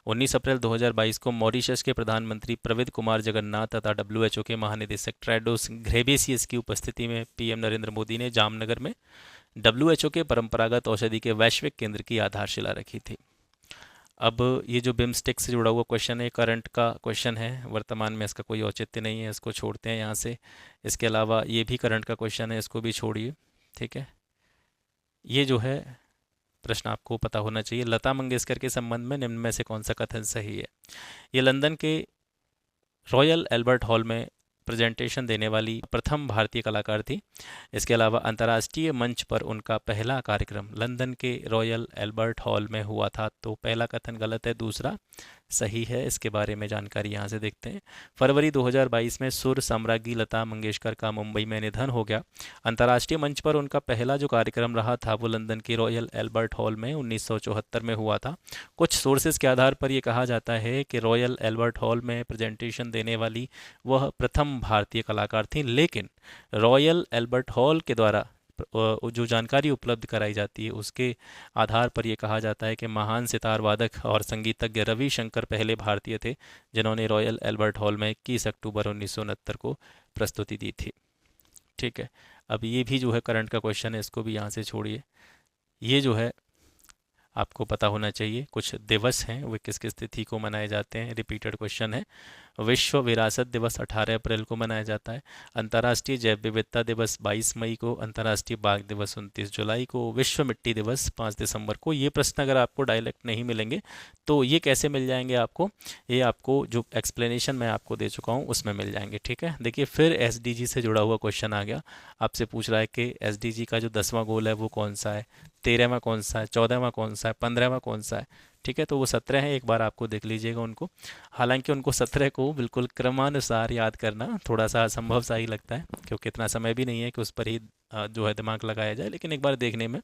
19 अप्रैल 2022 को मॉरिशस के प्रधानमंत्री प्रविद कुमार जगन्नाथ तथा डब्ल्यूएचओ के महानिदेशक टेड्रोस घेब्रेयेसस की उपस्थिति में पीएम नरेंद्र मोदी ने जामनगर में डब्ल्यूएचओ के परंपरागत औषधि के वैश्विक केंद्र की आधारशिला रखी थी। अब ये जो बिम्स्टेक से जुड़ा हुआ क्वेश्चन है, करंट का क्वेश्चन है, वर्तमान में इसका कोई औचित्य नहीं है, इसको छोड़ते हैं यहाँ से। इसके अलावा ये भी करंट का क्वेश्चन है, इसको भी छोड़िए। ठीक है, ये जो है प्रश्न आपको पता होना चाहिए। लता मंगेशकर के संबंध में निम्न में से कौन सा कथन सही है? ये लंदन के रॉयल एल्बर्ट हॉल में प्रेजेंटेशन देने वाली प्रथम भारतीय कलाकार थी। इसके अलावा अंतर्राष्ट्रीय मंच पर उनका पहला कार्यक्रम लंदन के रॉयल एल्बर्ट हॉल में हुआ था। तो पहला कथन गलत है, दूसरा सही है। इसके बारे में जानकारी यहाँ से देखते हैं। फरवरी 2022 में सुर साम्राज्ञी लता मंगेशकर का मुंबई में निधन हो गया। अंतर्राष्ट्रीय मंच पर उनका पहला जो कार्यक्रम रहा था वो लंदन के रॉयल एल्बर्ट हॉल में 1974 में हुआ था। कुछ सोर्सेज के आधार पर यह कहा जाता है कि रॉयल एल्बर्ट हॉल में प्रेजेंटेशन देने वाली वह प्रथम भारतीय कलाकार थी, लेकिन रॉयल एल्बर्ट हॉल के द्वारा जो जानकारी उपलब्ध कराई जाती है उसके आधार पर यह कहा जाता है कि महान सितार वादक और संगीतज्ञ रवि शंकर पहले भारतीय थे जिन्होंने रॉयल एल्बर्ट हॉल में 21 अक्टूबर 1969 को प्रस्तुति दी थी। ठीक है। अब ये भी जो है करंट का क्वेश्चन है, इसको भी यहाँ से छोड़िए। ये जो है आपको पता होना चाहिए, कुछ दिवस हैं वे किस किस तिथि को मनाए जाते हैं, रिपीटेड क्वेश्चन है। विश्व विरासत दिवस 18 अप्रैल को मनाया जाता है। अंतर्राष्ट्रीय जैव विविधता दिवस 22 मई को। अंतर्राष्ट्रीय बाघ दिवस 29 जुलाई को। विश्व मिट्टी दिवस 5 दिसंबर को। ये प्रश्न अगर आपको डायरेक्ट नहीं मिलेंगे तो ये कैसे मिल जाएंगे आपको, ये आपको जो एक्सप्लेनेशन मैं आपको दे चुका हूँ उसमें मिल जाएंगे, ठीक है। देखिए फिर एसडीजी से जुड़ा हुआ क्वेश्चन आ गया, आपसे पूछ रहा है कि एसडीजी का जो 10वां गोल है वो कौन सा है, 13वां कौन सा है, 14वां कौन सा है, 15वां कौन सा है, ठीक है। तो वो 17 है, एक बार आपको देख लीजिएगा उनको। हालांकि उनको 17 को बिल्कुल क्रमानुसार याद करना थोड़ा सा असंभव सा ही लगता है, क्योंकि इतना समय भी नहीं है कि उस पर ही जो है दिमाग लगाया जाए, लेकिन एक बार देखने में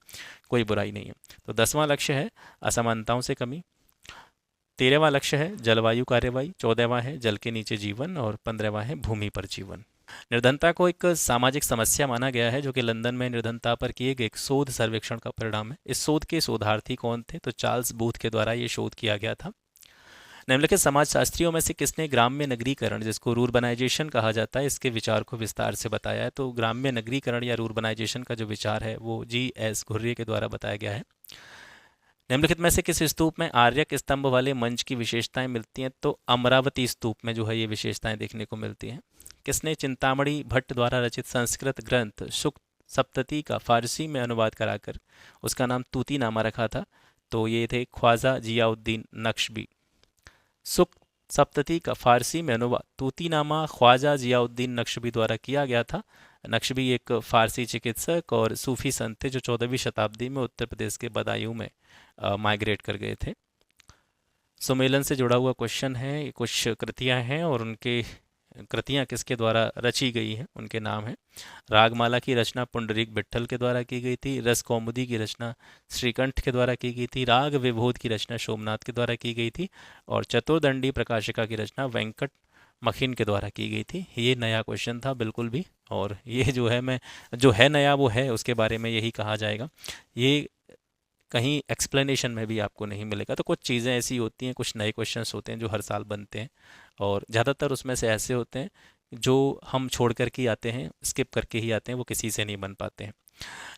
कोई बुराई नहीं है। तो 10वां लक्ष्य है असमानताओं से कमी, 13वां लक्ष्य है जलवायु कार्यवाही, 14वां है जल के नीचे जीवन और 15वां है भूमि पर जीवन। निर्धनता को एक सामाजिक समस्या माना गया है, जो कि लंदन में निर्धनता पर किए गए एक शोध सर्वेक्षण का परिणाम है। इस शोध के शोधार्थी कौन थे, तो चार्ल्स बूथ के द्वारा ये शोध किया गया था। निम्नलिखित समाजशास्त्रियों में से किसने ग्राम्य नगरीकरण, जिसको रूरबनाइजेशन कहा जाता है, इसके विचार को विस्तार से बताया है। तो ग्राम्य नगरीकरण या रूरबनाइजेशन का जो विचार है वो जी.एस. घुर्रे के द्वारा बताया गया है। निम्नलिखित में से किस स्तूप में आर्यक स्तंभ वाले मंच की विशेषताएं मिलती हैं, तो अमरावती स्तूप में जो है ये विशेषताएं देखने को मिलती हैं। किसने चिंतामणि भट्ट द्वारा रचित संस्कृत ग्रंथ सुक्त सप्तती का फारसी में अनुवाद कराकर उसका नाम तूतीनामा रखा था, तो ये थे ख्वाजा जियाउद्दीन नक्शबी। सुक्त सप्तती का फारसी में अनुवाद तूतीनामा ख्वाजा जियाउद्दीन नक्शबी द्वारा किया गया था। नक्शबी एक फारसी चिकित्सक और सूफी संत थे जो 14वीं शताब्दी में उत्तर प्रदेश के बदायूं में माइग्रेट कर गए थे। सुमेलन से जुड़ा हुआ क्वेश्चन है, कुछ कृतियां हैं और उनके कृतियां किसके द्वारा रची गई हैं, उनके नाम हैं। रागमाला की रचना पुंडरीक विट्ठल के द्वारा की गई थी। रस कौमुदी की रचना श्रीकंठ के द्वारा की गई थी। राग विभोद की रचना सोमनाथ के द्वारा की गई थी। और चतुर्दंडी प्रकाशिका की रचना वेंकट मखिन के द्वारा की गई थी। ये नया क्वेश्चन था बिल्कुल भी, और ये जो है मैं जो है नया वो है उसके बारे में यही कहा जाएगा। ये कहीं एक्सप्लेनेशन में भी आपको नहीं मिलेगा। तो कुछ चीज़ें ऐसी होती हैं, कुछ नए क्वेश्चंस होते हैं जो हर साल बनते हैं, और ज़्यादातर उसमें से ऐसे होते हैं जो हम छोड़ कर के आते हैं, स्किप करके ही आते हैं, वो किसी से नहीं बन पाते हैं।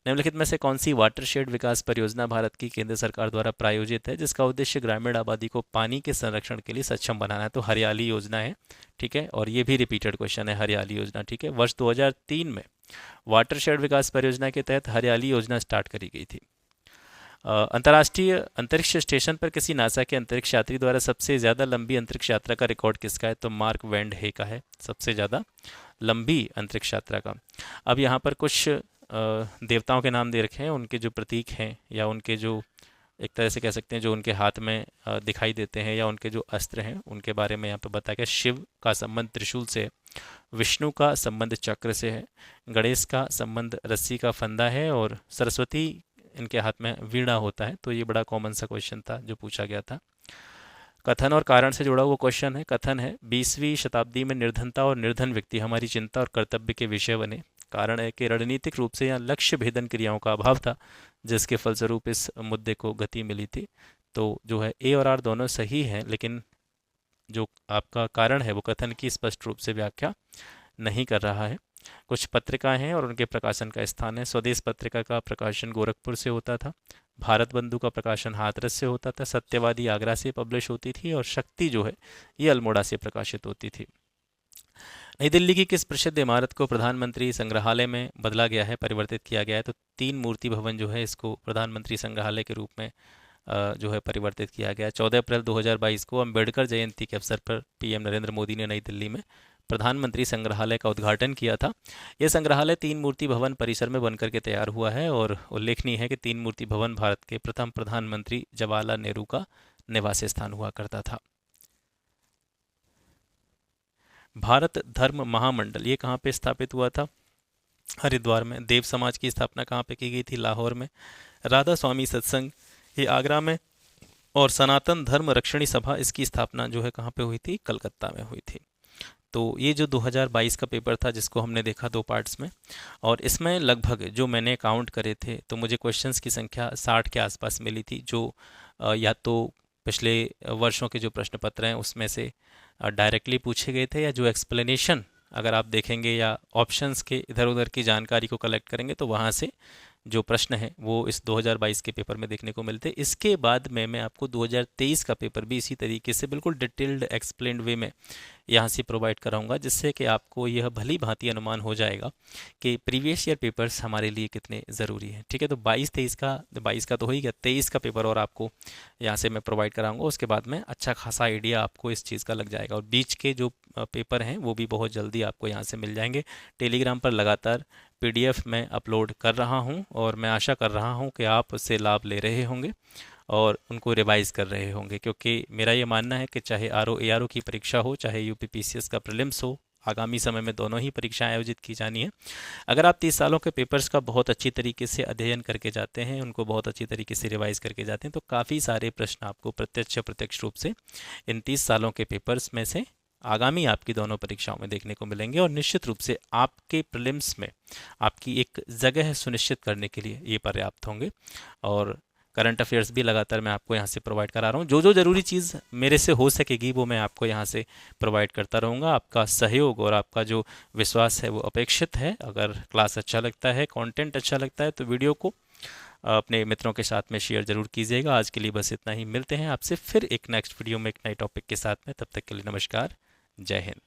निम्नलिखित में से कौन सी वाटरशेड विकास परियोजना भारत की केंद्र सरकार द्वारा प्रायोजित है, जिसका उद्देश्य ग्रामीण आबादी को पानी के संरक्षण के लिए सक्षम बनाना है, तो हरियाली योजना है, ठीक है। और ये भी रिपीटेड क्वेश्चन है, हरियाली योजना, ठीक है। वर्ष 2003 में वाटरशेड विकास परियोजना के तहत हरियाली योजना स्टार्ट करी गई थी। अंतर्राष्ट्रीय अंतरिक्ष स्टेशन पर किसी नासा के अंतरिक्ष यात्री द्वारा सबसे ज़्यादा लंबी अंतरिक्ष यात्रा का रिकॉर्ड किसका है, तो मार्क वैंड हे का है सबसे ज़्यादा लंबी अंतरिक्ष यात्रा का। अब यहाँ पर कुछ देवताओं के नाम दे रखे हैं, उनके जो प्रतीक हैं या उनके जो एक तरह से कह सकते हैं जो उनके हाथ में दिखाई देते हैं या उनके जो अस्त्र हैं उनके बारे में यहाँ पर बताया गया। शिव का संबंध त्रिशूल से है, विष्णु का संबंध चक्र से है, गणेश का संबंध रस्सी का फंदा है, और सरस्वती इनके हाथ में वीणा होता है। तो ये बड़ा कॉमन सा क्वेश्चन था जो पूछा गया था। कथन और कारण से जुड़ा हुआ क्वेश्चन है। कथन है 20वीं शताब्दी में निर्धनता और निर्धन व्यक्ति हमारी चिंता और कर्तव्य के विषय बने। कारण है कि रणनीतिक रूप से यहाँ लक्ष्य भेदन क्रियाओं का अभाव था, जिसके फलस्वरूप इस मुद्दे को गति मिली थी। तो जो है ए और आर दोनों सही हैं, लेकिन जो आपका कारण है वो कथन की स्पष्ट रूप से व्याख्या नहीं कर रहा है। कुछ पत्रिकाएं हैं और उनके प्रकाशन का स्थान है। स्वदेश पत्रिका का प्रकाशन गोरखपुर से होता था। भारत बंधु का प्रकाशन हाथरस से होता था। सत्यवादी आगरा से पब्लिश होती थी, और शक्ति जो है ये अल्मोड़ा से प्रकाशित होती थी। नई दिल्ली की किस प्रसिद्ध इमारत को प्रधानमंत्री संग्रहालय में बदला गया है, परिवर्तित किया गया है, तो 3 मूर्ति भवन जो है इसको प्रधानमंत्री संग्रहालय के रूप में जो है परिवर्तित किया गया। 14 अप्रैल 2022 को अम्बेडकर जयंती के अवसर पर पीएम नरेंद्र मोदी ने नई दिल्ली में प्रधानमंत्री संग्रहालय का उद्घाटन किया था। यह संग्रहालय 3 मूर्ति भवन परिसर में बनकर के तैयार हुआ है, और उल्लेखनीय है कि 3 मूर्ति भवन भारत के प्रथम प्रधानमंत्री जवाहरलाल नेहरू का निवास स्थान हुआ करता था। भारत धर्म महामंडल ये कहाँ पे स्थापित हुआ था, हरिद्वार में। देव समाज की स्थापना कहाँ पे की गई थी, लाहौर में। राधा स्वामी सत्संग ये आगरा में, और सनातन धर्म रक्षणी सभा इसकी स्थापना जो है कहाँ पे हुई थी, कलकत्ता में हुई थी। तो ये जो 2022 का पेपर था जिसको हमने देखा 2 पार्ट्स में, और इसमें लगभग जो मैंने काउंट करे थे तो मुझे क्वेश्चंस की संख्या 60 के आसपास मिली थी, जो या तो पिछले वर्षों के जो प्रश्न पत्र हैं उसमें से डायरेक्टली पूछे गए थे, या जो एक्सप्लेनेशन अगर आप देखेंगे या ऑप्शंस के इधर उधर की जानकारी को कलेक्ट करेंगे तो वहाँ से जो प्रश्न है वो इस 2022 के पेपर में देखने को मिलते हैं। इसके बाद में मैं आपको 2023 का पेपर भी इसी तरीके से बिल्कुल डिटेल्ड एक्सप्लेन्ड वे में यहाँ से प्रोवाइड कराऊंगा, जिससे कि आपको यह भली भांति अनुमान हो जाएगा कि प्रीवियस ईयर पेपर्स हमारे लिए कितने ज़रूरी हैं। ठीक है, तो 22 का तो हो ही गया, 23 का पेपर और आपको यहाँ से मैं प्रोवाइड कराऊंगा। उसके बाद में अच्छा खासा आइडिया आपको इस चीज़ का लग जाएगा, और बीच के जो पेपर हैं वो भी बहुत जल्दी आपको यहाँ से मिल जाएंगे। टेलीग्राम पर लगातार पीडीएफ मैं अपलोड कर रहा हूं, और मैं आशा कर रहा हूं कि आप उससे लाभ ले रहे होंगे और उनको रिवाइज कर रहे होंगे, क्योंकि मेरा ये मानना है कि चाहे आरओ एआरओ की परीक्षा हो, चाहे यूपीपीसीएस का प्रीलिम्स हो, आगामी समय में दोनों ही परीक्षाएं आयोजित की जानी है। अगर आप 30 सालों के पेपर्स का बहुत अच्छी तरीके से अध्ययन करके जाते हैं, उनको बहुत अच्छी तरीके से रिवाइज करके जाते हैं, तो काफ़ी सारे प्रश्न आपको प्रत्यक्ष रूप से इन 30 सालों के पेपर्स में से आगामी आपकी दोनों परीक्षाओं में देखने को मिलेंगे, और निश्चित रूप से आपके प्रीलिम्स में आपकी एक जगह सुनिश्चित करने के लिए ये पर्याप्त होंगे। और करंट अफेयर्स भी लगातार मैं आपको यहाँ से प्रोवाइड करा रहा हूँ। जो जो ज़रूरी चीज़ मेरे से हो सकेगी वो मैं आपको यहाँ से प्रोवाइड करता रहूँगा। आपका सहयोग और आपका जो विश्वास है वो अपेक्षित है। अगर क्लास अच्छा लगता है, कंटेंट अच्छा लगता है, तो वीडियो को अपने मित्रों के साथ में शेयर जरूर कीजिएगा। आज के लिए बस इतना ही, मिलते हैं आपसे फिर एक नेक्स्ट वीडियो में एक नए टॉपिक के साथ में। तब तक के लिए नमस्कार, जय हिंद।